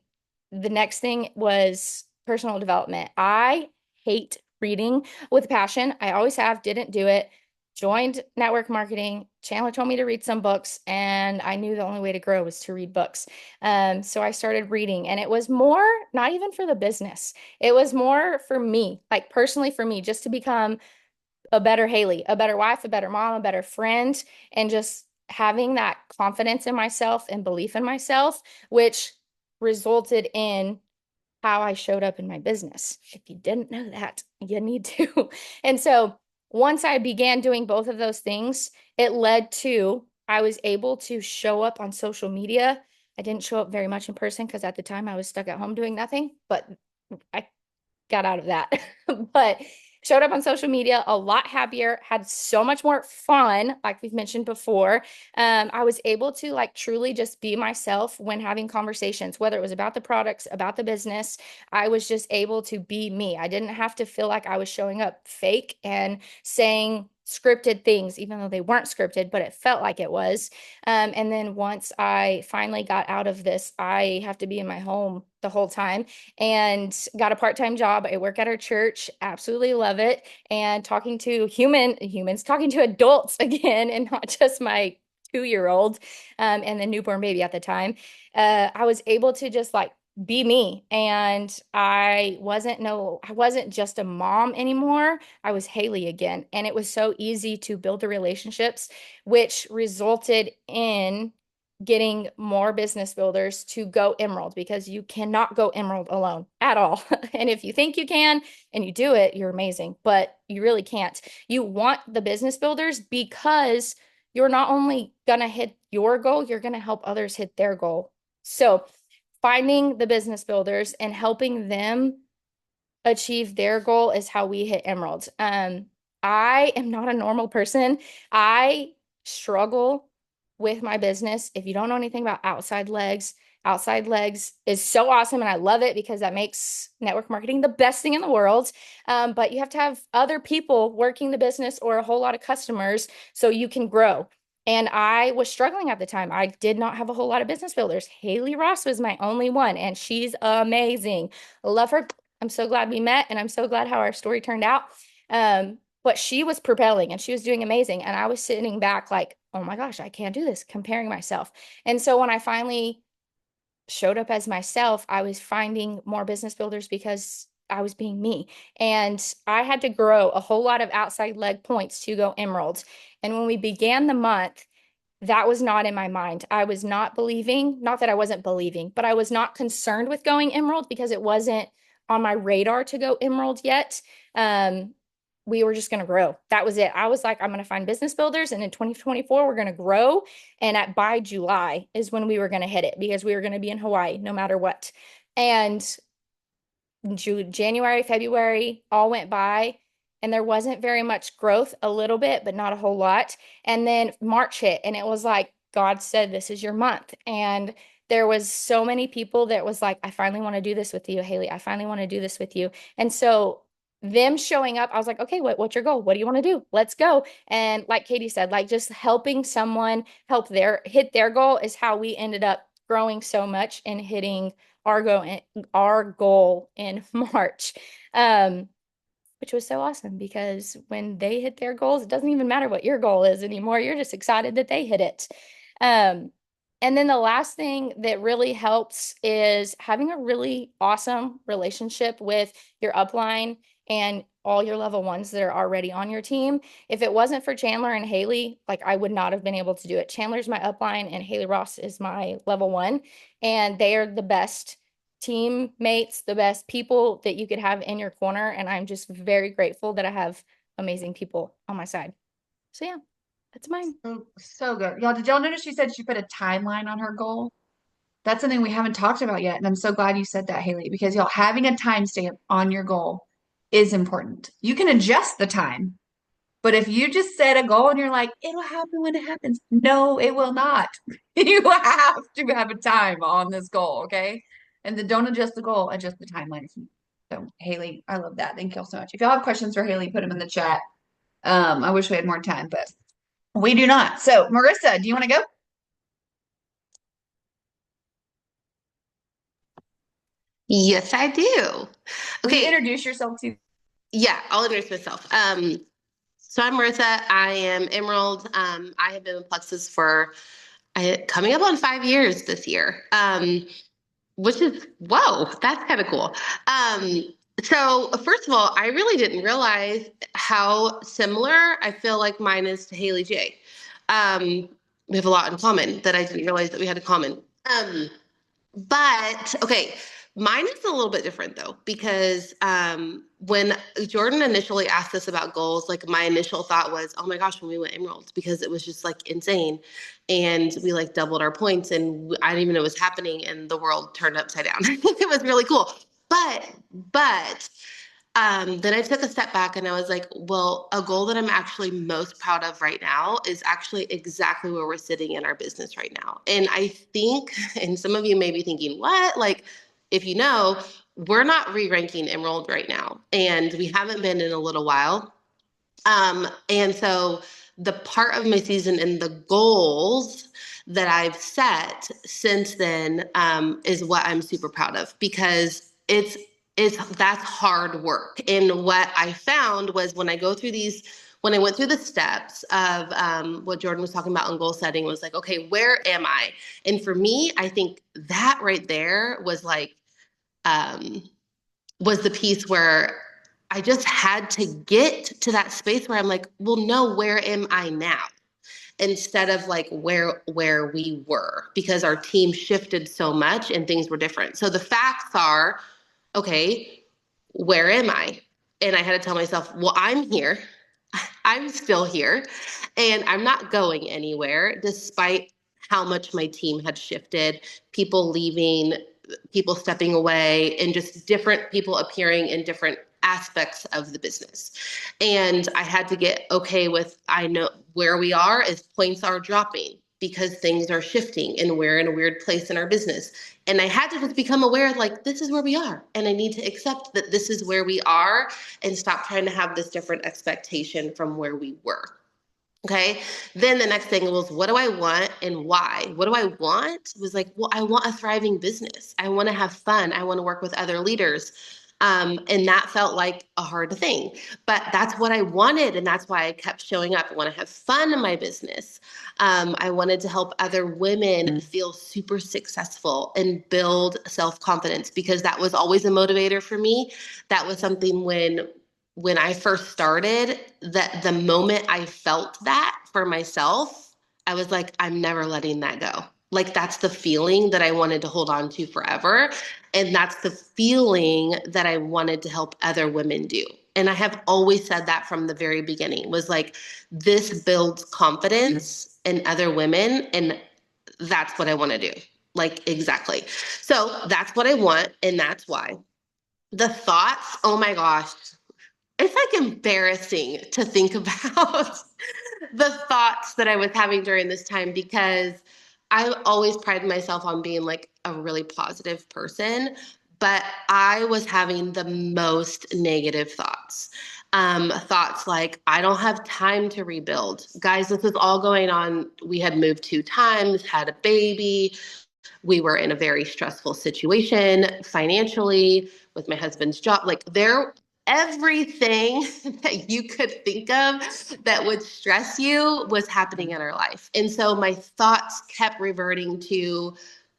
the next thing was personal development. I hate reading with passion. I always have, didn't do it. Joined network marketing. Chandler told me to read some books, and I knew the only way to grow was to read books. So I started reading, and it was more not even for the business. It was more for me, like personally for me, just to become a better Haley, a better wife, a better mom, a better friend, and just having that confidence in myself and belief in myself, which resulted in how I showed up in my business. If you didn't know that, you need to. And so once I began doing both of those things, it led to I was able to show up on social media. I didn't show up very much in person because at the time I was stuck at home doing nothing, but I got out of that. But showed up on social media a lot happier, had so much more fun, like we've mentioned before. I was able to like truly just be myself when having conversations, whether it was about the products, about the business. I was just able to be me. I didn't have to feel like I was showing up fake and saying scripted things, even though they weren't scripted, but it felt like it was. And then once I finally got out of this, I have to be in my home the whole time, and got a part-time job. I work at our church, absolutely love it. And talking to humans, talking to adults again, and not just my 2-year-old and the newborn baby at the time. I was able to just like be me. And I wasn't just a mom anymore. I was Haley again. And it was so easy to build the relationships, which resulted in getting more business builders to go Emerald, because you cannot go Emerald alone at all. And if you think you can and you do it, you're amazing, but you really can't. You want the business builders because you're not only going to hit your goal, you're going to help others hit their goal. So finding the business builders and helping them achieve their goal is how we hit Emerald. I am not a normal person. I struggle with my business. If you don't know anything about outside legs is so awesome. And I love it because that makes network marketing the best thing in the world. But you have to have other people working the business or a whole lot of customers so you can grow. And I was struggling at the time. I did not have a whole lot of business builders. Haley Ross was my only one, and she's amazing. I love her. I'm so glad we met, and I'm so glad how our story turned out. But she was propelling and she was doing amazing. And I was sitting back like, oh my gosh, I can't do this, comparing myself. And so when I finally showed up as myself, I was finding more business builders because I was being me. And I had to grow a whole lot of outside leg points to go Emerald. And when we began the month, that was not in my mind. I was not believing, not that I wasn't believing, but I was not concerned with going Emerald because it wasn't on my radar to go Emerald yet. We were just going to grow. That was it. I was like, I'm going to find business builders, and in 2024, we're going to grow. And by July is when we were going to hit it, because we were going to be in Hawaii no matter what. And January, February all went by, and there wasn't very much growth, a little bit, but not a whole lot. And then March hit, and it was like, God said, this is your month. And there was so many people that was like, I finally want to do this with you, Haley. I finally want to do this with you. And so them showing up, I was like, okay, what's your goal? What do you want to do? Let's go. And like Katie said, like just helping someone hit their goal is how we ended up growing so much and hitting our goal in March. Which was so awesome, because when they hit their goals, it doesn't even matter what your goal is anymore. You're just excited that they hit it. And then the last thing that really helps is having a really awesome relationship with your upline and all your level ones that are already on your team. If it wasn't for Chandler and Haley, like I would not have been able to do it. Chandler's my upline and Haley Ross is my level one, and they are the best teammates, the best people that you could have in your corner. And I'm just very grateful that I have amazing people on my side. So yeah, that's mine. So good. Y'all, did y'all notice she said she put a timeline on her goal? That's something we haven't talked about yet. And I'm so glad you said that, Haley, because y'all having a timestamp on your goal is important. You can adjust the time, but if you just set a goal and you're like, it'll happen when it happens. No, it will not. You have to have a time on this goal, okay? And then don't adjust the goal, adjust the timeline. So, Haley, I love that. Thank y'all so much. If y'all have questions for Haley, put them in the chat. I wish we had more time, but we do not. So, Marissa, do you want to go? Yes, I do. Will you Okay. introduce yourself to? Yeah, I'll introduce myself. So I'm Marissa. I am Emerald. I have been with Plexus for coming up on 5 years this year, which is, whoa, that's kind of cool. So first of all, I really didn't realize how similar I feel like mine is to Haley J. We have a lot in common that I didn't realize that we had in common. But okay, mine is a little bit different though, because when Jordan initially asked us about goals, like my initial thought was, oh my gosh, when we went Emerald, because it was just like insane. And we like doubled our points and I didn't even know it was happening and the world turned upside down. It was really cool. But then I took a step back and I was like, well, a goal that I'm actually most proud of right now is actually exactly where we're sitting in our business right now. And I think, and some of you may be thinking, what? Like, if you know, we're not re-ranking Emerald right now. And we haven't been in a little while. And so the part of my season and the goals that I've set since then is what I'm super proud of, because that's hard work. And what I found was when I went through the steps of what Jordan was talking about in goal setting was like, okay, where am I? And for me, I think that right there was like, was the piece where I just had to get to that space where I'm like, well, no, where am I now? Instead of like where we were, because our team shifted so much and things were different. So the facts are, okay, where am I? And I had to tell myself, well, I'm here. I'm still here and I'm not going anywhere despite how much my team had shifted, people leaving, people stepping away, and just different people appearing in different aspects of the business. And I had to get okay with, I know where we are is points are dropping because things are shifting and we're in a weird place in our business. And I had to just become aware, like, this is where we are. And I need to accept that this is where we are and stop trying to have this different expectation from where we were. Okay. Then the next thing was, what do I want and why? What do I want? It was like, well, I want a thriving business. I want to have fun. I want to work with other leaders. And that felt like a hard thing, but that's what I wanted. And that's why I kept showing up. I want to have fun in my business. I wanted to help other women feel super successful and build self-confidence, because that was always a motivator for me. That was something when I first started, that the moment I felt that for myself, I was like, I'm never letting that go. Like, that's the feeling that I wanted to hold on to forever. And that's the feeling that I wanted to help other women do. And I have always said that from the very beginning, was like, this builds confidence in other women. And that's what I want to do. Like, exactly. So that's what I want. And that's why. The thoughts, oh my gosh, it's like embarrassing to think about the thoughts that I was having during this time, because I always pride myself on being like a really positive person, but I was having the most negative thoughts. Thoughts like, I don't have time to rebuild. Guys, this was all going on. We had moved 2 times, had a baby. We were in a very stressful situation financially with my husband's job. Like, everything that you could think of that would stress you was happening in our life. And so my thoughts kept reverting to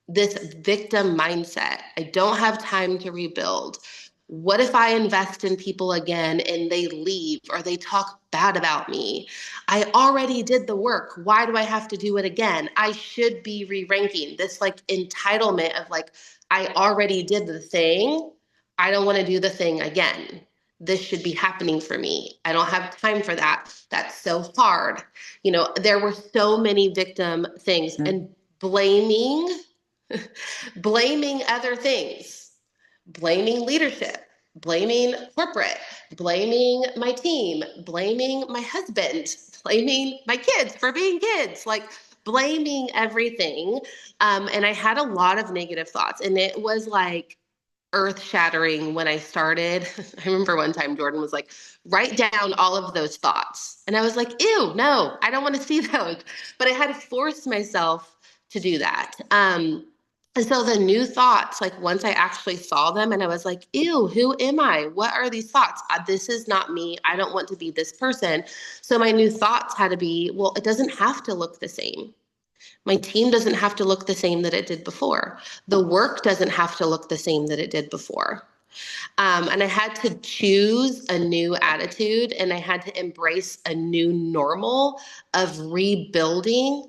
this victim mindset. I don't have time to rebuild. What if I invest in people again and they leave or they talk bad about me? I already did the work. Why do I have to do it again? I should be re-ranking. This like entitlement of like, I already did the thing. I don't want to do the thing again. This should be happening for me. I don't have time for that. That's so hard. There were so many victim things and blaming, blaming other things, blaming leadership, blaming corporate, blaming my team, blaming my husband, blaming my kids for being kids, like blaming everything. And I had a lot of negative thoughts, and it was like earth shattering when I started. I remember one time Jordan was like, write down all of those thoughts. And I was like, ew, no, I don't want to see those. But I had to force myself to do that. And so the new thoughts, like once I actually saw them and I was like, ew, who am I? What are these thoughts? This is not me. I don't want to be this person. So my new thoughts had to be, well, it doesn't have to look the same. My team doesn't have to look the same that it did before. The work doesn't have to look the same that it did before. And I had to choose a new attitude, and I had to embrace a new normal of rebuilding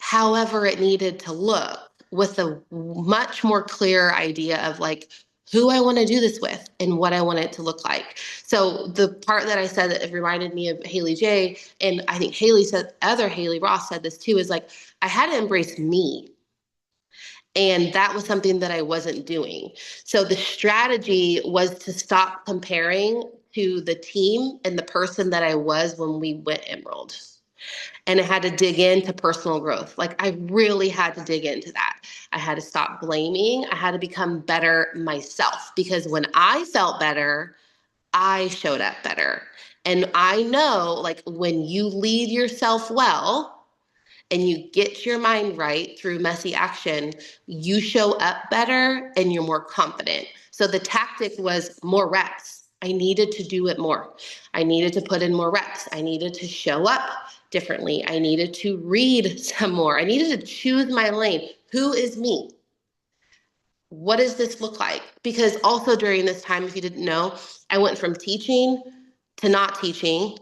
however it needed to look, with a much more clear idea of like who I want to do this with and what I want it to look like. So the part that I said that it reminded me of Haley J, and I think Haley Ross said this too, is like I had to embrace me. And that was something that I wasn't doing. So the strategy was to stop comparing to the team and the person that I was when we went Emerald. And I had to dig into personal growth. Like I really had to dig into that. I had to stop blaming. I had to become better myself, because when I felt better, I showed up better. And I know, like, when you lead yourself well and you get your mind right through messy action, you show up better and you're more confident. So the tactic was more reps. I needed to do it more. I needed to put in more reps. I needed to show up differently. I needed to read some more. I needed to choose my lane. Who is me? What does this look like? Because also during this time, if you didn't know, I went from teaching to not teaching.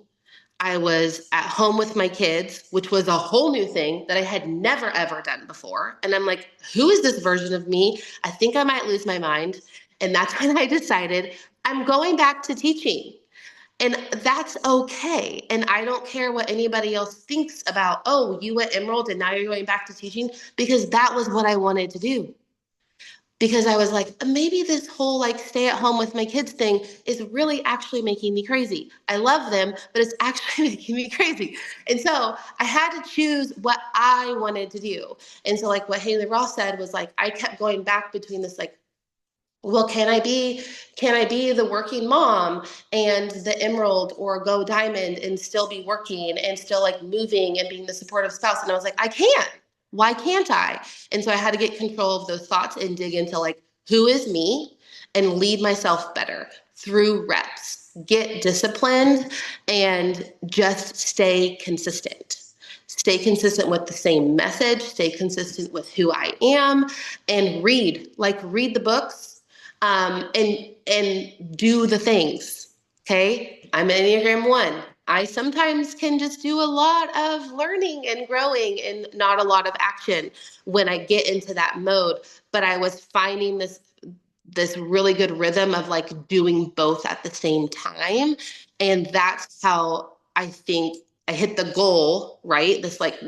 I was at home with my kids, which was a whole new thing that I had never, ever done before. And I'm like, who is this version of me? I think I might lose my mind. And that's when I decided I'm going back to teaching. And that's okay. And I don't care what anybody else thinks about, oh, you went Emerald and now you're going back to teaching, because that was what I wanted to do. Because I was like, maybe this whole like stay at home with my kids thing is really actually making me crazy. I love them, but it's actually making me crazy. And so I had to choose what I wanted to do. And so like what Haley Ross said was like, I kept going back between this like, well, can I be the working mom and the Emerald or Go Diamond and still be working and still like moving and being the supportive spouse? And I was like, I can't. Why can't I? And so I had to get control of those thoughts and dig into like, who is me, and lead myself better through reps, get disciplined, and just stay consistent. Stay consistent with the same message, stay consistent with who I am, and read the books, and do the things. Okay. I'm Enneagram 1. I sometimes can just do a lot of learning and growing and not a lot of action when I get into that mode. But I was finding this really good rhythm of like doing both at the same time. And that's how I think I hit the goal, right? This like,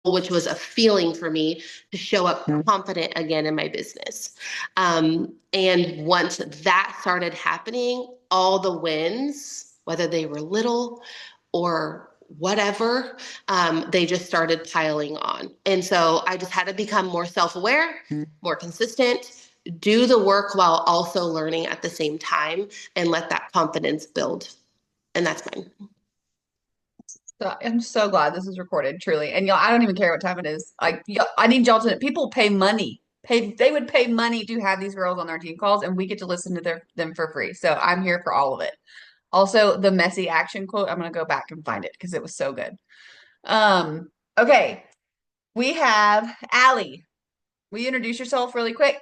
which was a feeling for me to show up confident again in my business. And once that started happening, all the wins, whether they were little or whatever, they just started piling on. And so I just had to become more self-aware, more consistent, do the work while also learning at the same time, and let that confidence build. And that's mine. So I'm so glad this is recorded, truly. And y'all, I don't even care what time it is. Like, I need y'all to. People pay money. They would pay money to have these girls on their team calls, and we get to listen to them for free. So I'm here for all of it. Also, the messy action quote. I'm gonna go back and find it because it was so good. Okay, we have Allie. Will you introduce yourself really quick?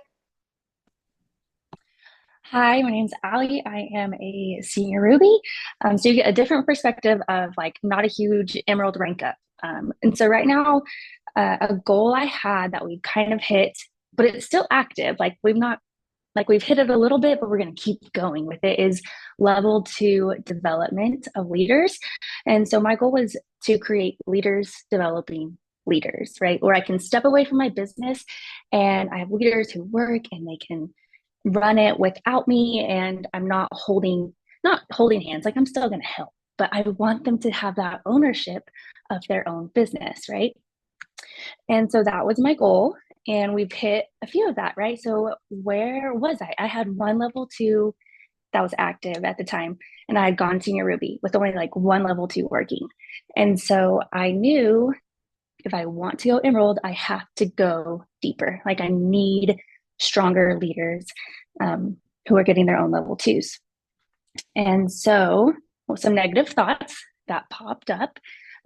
Hi, my name's Allie. I am a senior Ruby. So you get a different perspective of like not a huge Emerald rank up. And so right now, a goal I had that we kind of hit but it's still active. We've hit it a little bit, but we're going to keep going with it, is level 2 development of leaders. And so my goal was to create leaders developing leaders, right? Where I can step away from my business and I have leaders who work and they can run it without me, and I'm not holding hands. Like, I'm still going to help, but I want them to have that ownership of their own business, right? And so that was my goal. And we've hit a few of that, right? So where was I? I had one level 2 that was active at the time, and I had gone senior Ruby with only like one level 2 working. And so I knew if I want to go Emerald, I have to go deeper. Like, I need stronger leaders who are getting their own level 2s. And so some negative thoughts that popped up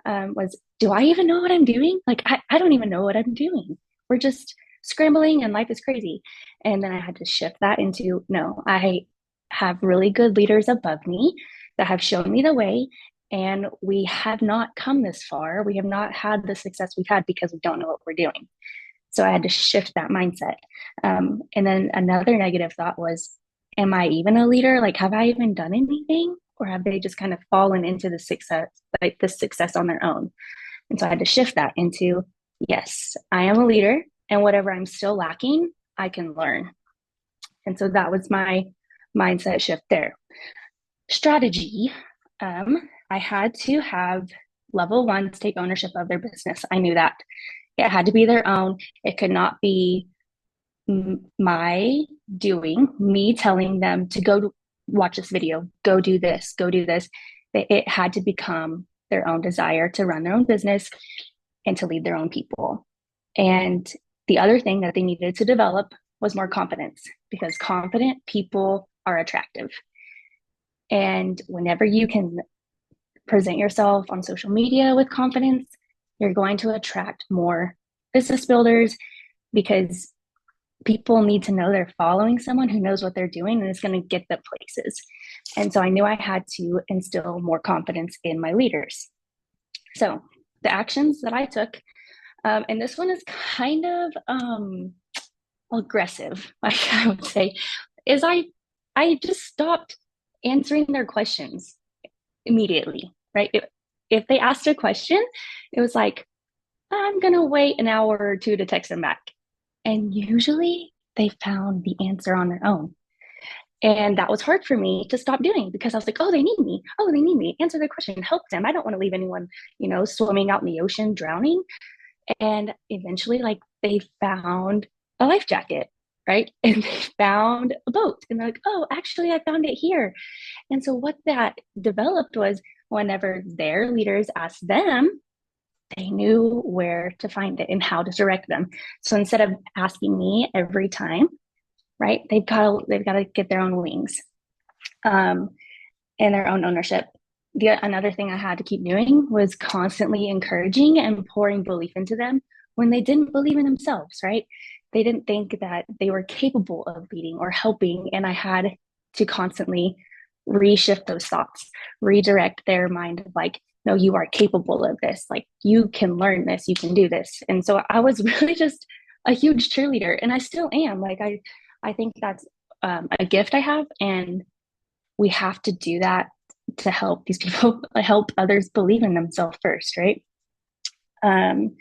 was, do I even know what I'm doing? Like, I don't even know what I'm doing. We're just scrambling and life is crazy. And then I had to shift that into, no, I have really good leaders above me that have shown me the way. And we have not come this far. We have not had the success we've had because we don't know what we're doing. So I had to shift that mindset. And then another negative thought was, am I even a leader? Like, have I even done anything? Or have they just kind of fallen into the success on their own? And so I had to shift that into, yes, I am a leader, and whatever I'm still lacking, I can learn. And so that was my mindset shift there. Strategy. I had to have level 1s take ownership of their business. I knew that. It had to be their own. It could not be my doing, me telling them to go watch this video, go do this, go do this. It had to become their own desire to run their own business and to lead their own people. And the other thing that they needed to develop was more confidence, because confident people are attractive. And whenever you can present yourself on social media with confidence, you're going to attract more business builders, because people need to know they're following someone who knows what they're doing and is going to get them places. And so I knew I had to instill more confidence in my leaders. So the actions that I took, and this one is kind of aggressive, I would say, is I just stopped answering their questions immediately, right? If they asked a question, it was like, I'm going to wait an hour or two to text them back. And usually they found the answer on their own. And that was hard for me to stop doing, because I was like, oh, they need me. Oh, they need me. Answer their question, help them. I don't want to leave anyone, swimming out in the ocean, drowning. And eventually, like, they found a life jacket, right? And they found a boat. And they're like, oh, actually, I found it here. And so what that developed was, whenever their leaders asked them, they knew where to find it and how to direct them. So instead of asking me every time, right, they've got to get their own wings, and their own ownership. Another thing I had to keep doing was constantly encouraging and pouring belief into them when they didn't believe in themselves, right? They didn't think that they were capable of leading or helping, and I had to constantly reshift those thoughts, redirect their mind of like, no, you are capable of this. Like, you can learn this, you can do this. And so I was really just a huge cheerleader, and I still am. Like, I think that's a gift I have, and we have to do that to help these people, help others believe in themselves first, right? And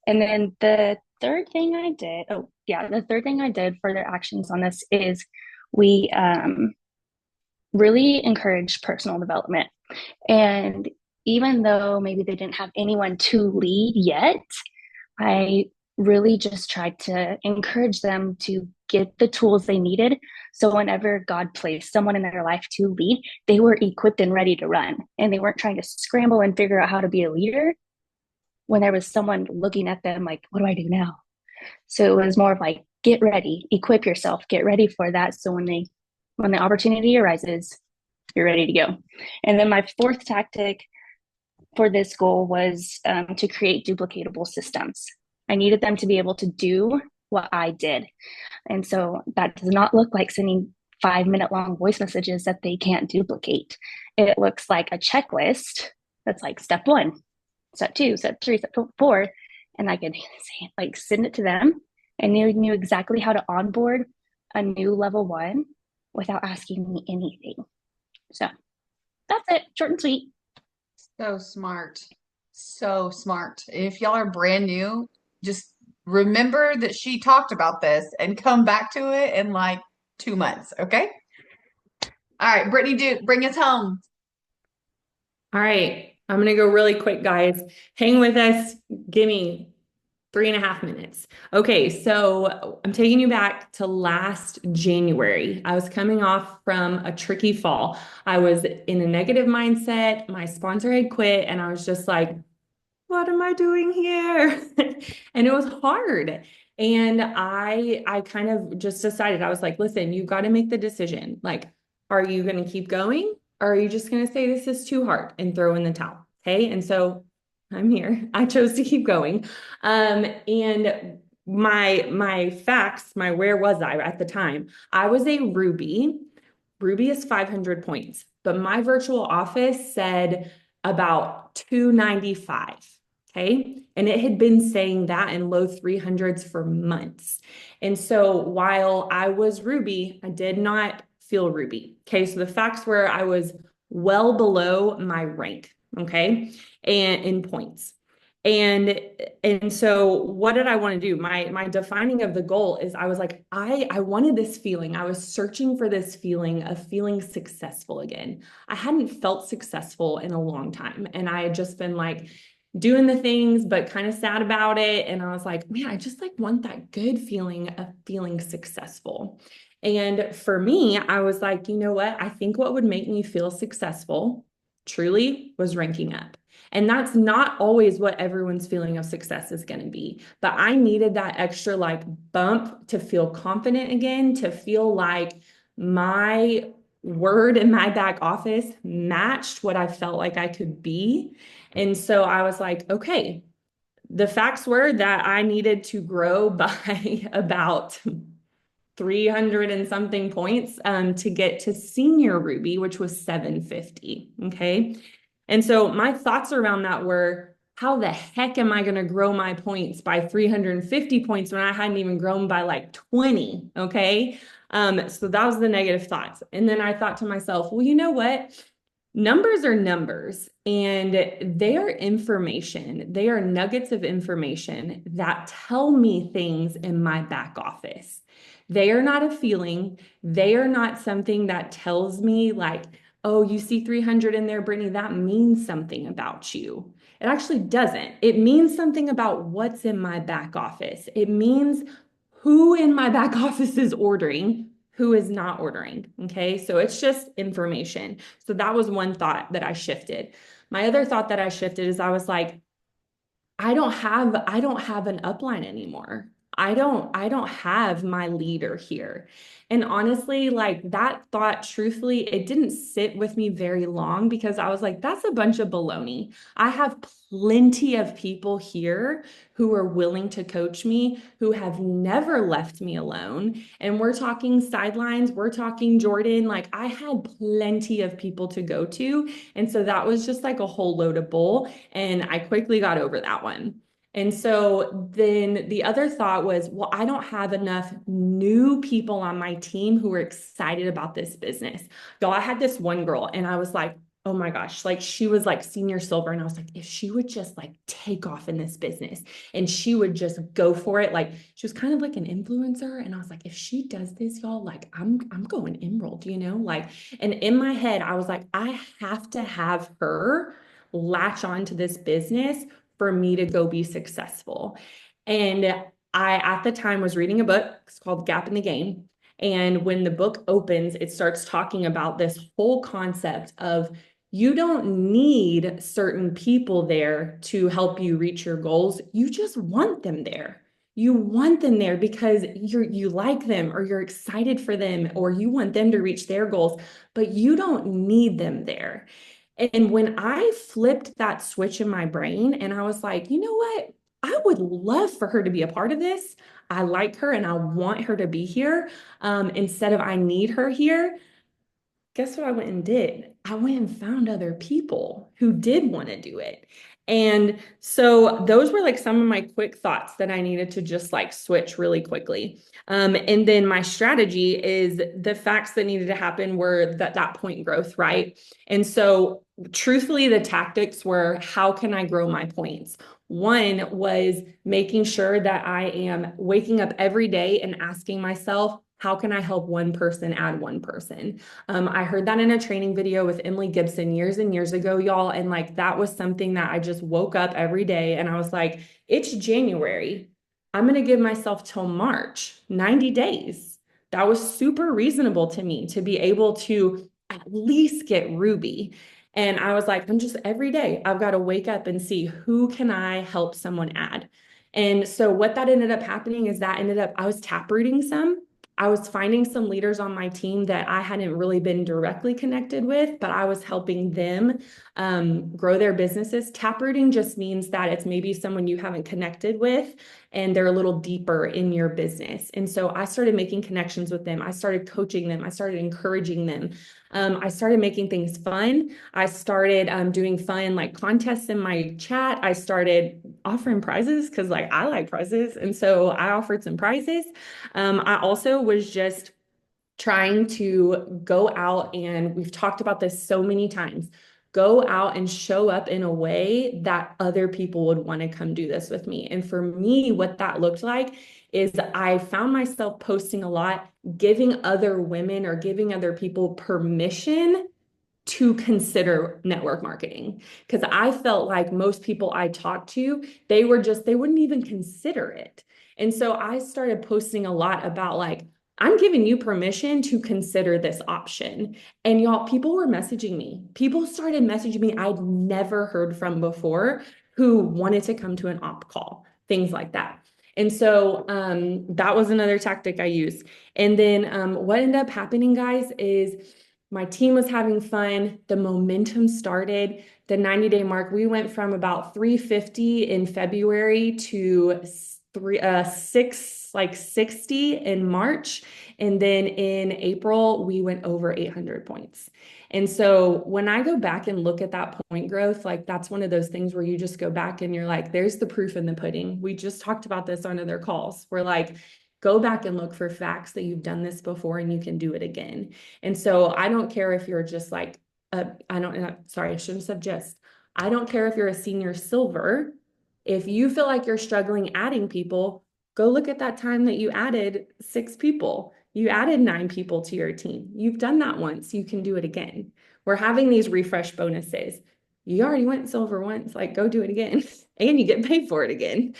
then the third thing I did for their actions on this is we really encouraged personal development. And even though maybe they didn't have anyone to lead yet, I really just tried to encourage them to get the tools they needed. So whenever God placed someone in their life to lead, they were equipped and ready to run. And they weren't trying to scramble and figure out how to be a leader when there was someone looking at them like, what do I do now? So it was more of like, get ready, equip yourself, get ready for that. So when the opportunity arises, you're ready to go. And then my fourth tactic for this goal was to create duplicatable systems. I needed them to be able to do what I did. And so that does not look like sending 5-minute long voice messages that they can't duplicate. It looks like a checklist that's like step 1, step 2, step 3, step 4. And I could send it to them and they knew exactly how to onboard a new level one without asking me anything. So that's it, short and sweet. So smart. So smart. If y'all are brand new, just remember that she talked about this and come back to it in like 2 months. Okay. All right, Brittany, bring us home. All right. I'm going to go really quick, guys. Hang with us. Give me 3.5 minutes. Okay, so I'm taking you back to last January. I was coming off from a tricky fall. I was in a negative mindset. My sponsor had quit, and I was just like, what am I doing here? And it was hard. And I kind of just decided, I was like, listen, you've got to make the decision. Like, are you going to keep going? Or are you just going to say this is too hard and throw in the towel? Okay. And so I'm here. I chose to keep going. And my facts, my where was I at the time? I was a Ruby. Ruby is 500 points, but my virtual office said about 295. Okay. And it had been saying that in low 300s for months. And so while I was Ruby, I did not feel Ruby. Okay. So the facts were I was well below my rank. Okay. And in points. And so what did I want to do? My defining of the goal is I was like, I wanted this feeling. I was searching for this feeling of feeling successful again. I hadn't felt successful in a long time. And I had just been like doing the things, but kind of sad about it. And I was like, man, I just like want that good feeling of feeling successful. And for me, I was like, you know what? I think what would make me feel successful truly was ranking up. And that's not always what everyone's feeling of success is going to be. But I needed that extra like bump to feel confident again, to feel like my word in my back office matched what I felt like I could be. And so I was like, okay, the facts were that I needed to grow by about 300 and something points to get to senior Ruby, which was 750. Okay. And so my thoughts around that were, how the heck am I going to grow my points by 350 points when I hadn't even grown by like 20? Okay. So that was the negative thoughts. And then I thought to myself, well, you know what? Numbers are numbers, and they are information. They are nuggets of information that tell me things in my back office. They are not a feeling. They are not something that tells me like, oh, you see 300 in there, Brittany, that means something about you. It actually doesn't. It means something about what's in my back office. It means who in my back office is ordering, who is not ordering. Okay. So it's just information. So that was one thought that I shifted. My other thought that I shifted is I was like, I don't have an upline anymore. I don't have my leader here. And honestly, like that thought, truthfully, it didn't sit with me very long because I was like, that's a bunch of baloney. I have plenty of people here who are willing to coach me, who have never left me alone. And we're talking sidelines, we're talking Jordan. Like I had plenty of people to go to. And so that was just like a whole load of bull. And I quickly got over that one. And so then the other thought was, well, I don't have enough new people on my team who are excited about this business. Y'all, I had this one girl and I was like, oh my gosh, like she was like senior silver. And I was like, if she would just like take off in this business and she would just go for it. Like she was kind of like an influencer. And I was like, if she does this, y'all, like I'm going Emerald, you know, like, and in my head, I was like, I have to have her latch on to this business for me to go be successful. And I, at the time, was reading a book. It's called Gap in the Game. And when the book opens, it starts talking about this whole concept of you don't need certain people there to help you reach your goals. You just want them there. You want them there because you like them or you're excited for them or you want them to reach their goals, but you don't need them there. And when I flipped that switch in my brain and I was like, you know what? I would love for her to be a part of this. I like her and I want her to be here instead of I need her here. Guess what I went and did? I went and found other people who did want to do it. And so those were like some of my quick thoughts that I needed to just like switch really quickly. And then my strategy is the facts that needed to happen were that point growth, right? And so truthfully, the tactics were, how can I grow my points? One was making sure that I am waking up every day and asking myself, how can I help one person add one person? I heard that in a training video with Emily Gibson years and years ago, y'all. And like, that was something that I just woke up every day and I was like, it's January. I'm going to give myself till March, 90 days. That was super reasonable to me to be able to at least get Ruby. And I was like, I'm just every day, I've got to wake up and see who can I help someone add. And so what that ended up happening is that I was taprooting some. I was finding some leaders on my team that I hadn't really been directly connected with, but I was helping them grow their businesses. Taprooting just means that it's maybe someone you haven't connected with and they're a little deeper in your business. And so I started making connections with them. I started coaching them. I started encouraging them. I started making things fun. I started doing fun like contests in my chat. I started offering prizes because like I like prizes. And so I offered some prizes. I also was just trying to go out, and we've talked about this so many times, go out and show up in a way that other people would want to come do this with me. And for me, what that looked like is I found myself posting a lot, giving other women or giving other people permission to consider network marketing. Because I felt like most people I talked to, they wouldn't even consider it. And so I started posting a lot about like, I'm giving you permission to consider this option. And y'all, people were messaging me. People started messaging me I'd never heard from before who wanted to come to an op call, things like that. And so that was another tactic I used. And then what ended up happening, guys, is my team was having fun. The momentum started. The 90-day mark, we went from about 350 in February to 660 in March. And then in April, we went over 800 points. And so when I go back and look at that point growth, like that's one of those things where you just go back and you're like, there's the proof in the pudding. We just talked about this on other calls. We're like, go back and look for facts that you've done this before and you can do it again. And so I don't care if you're just like, I shouldn't have just, I don't care if you're a senior silver. If you feel like you're struggling adding people, go look at that time that you added 6 people. You added 9 people to your team. You've done that once. You can do it again. We're having these refresh bonuses. You already went silver once, like go do it again and you get paid for it again.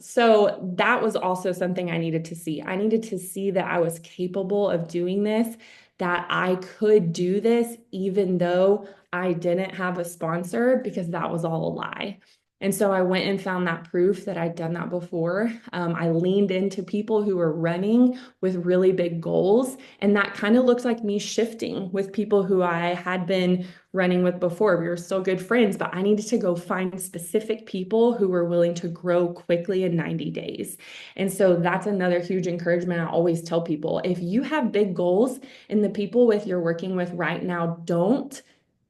So that was also something I needed to see. I needed to see that I was capable of doing this, that I could do this even though I didn't have a sponsor, because that was all a lie. And so I went and found that proof that I'd done that before. I leaned into people who were running with really big goals. And that kind of looked like me shifting with people who I had been running with before. We were still good friends, but I needed to go find specific people who were willing to grow quickly in 90 days. And so that's another huge encouragement I always tell people. If you have big goals and the people you're working with right now don't,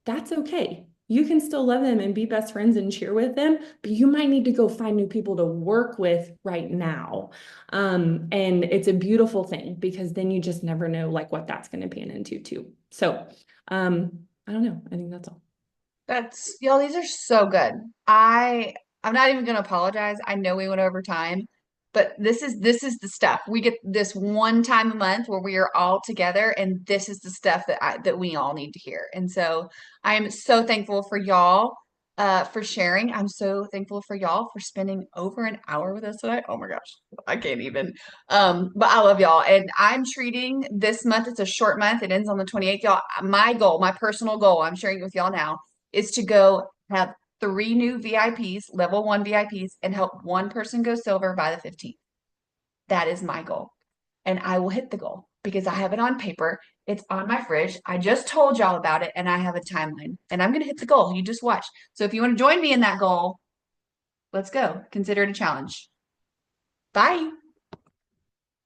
that's okay. You can still love them and be best friends and cheer with them, but you might need to go find new people to work with right now. And it's a beautiful thing because then you just never know like what that's going to pan into too. So I don't know. I think that's all. Y'all, these are so good. I'm not even gonna apologize. I know we went over time, but this is the stuff. We get this one time a month where we are all together, and this is the stuff that we all need to hear. And so I am so thankful for y'all for sharing. I'm so thankful for y'all for spending over an hour with us today. Oh my gosh, I can't even. But I love y'all, and I'm treating this month. It's a short month. It ends on the 28th, y'all. My goal, my personal goal, I'm sharing it with y'all now, is to go have 3 new VIPs, level 1 VIPs, and help one person go silver by the 15th. That is my goal. And I will hit the goal because I have it on paper. It's on my fridge. I just told y'all about it and I have a timeline. And I'm going to hit the goal. You just watch. So if you want to join me in that goal, let's go. Consider it a challenge. Bye.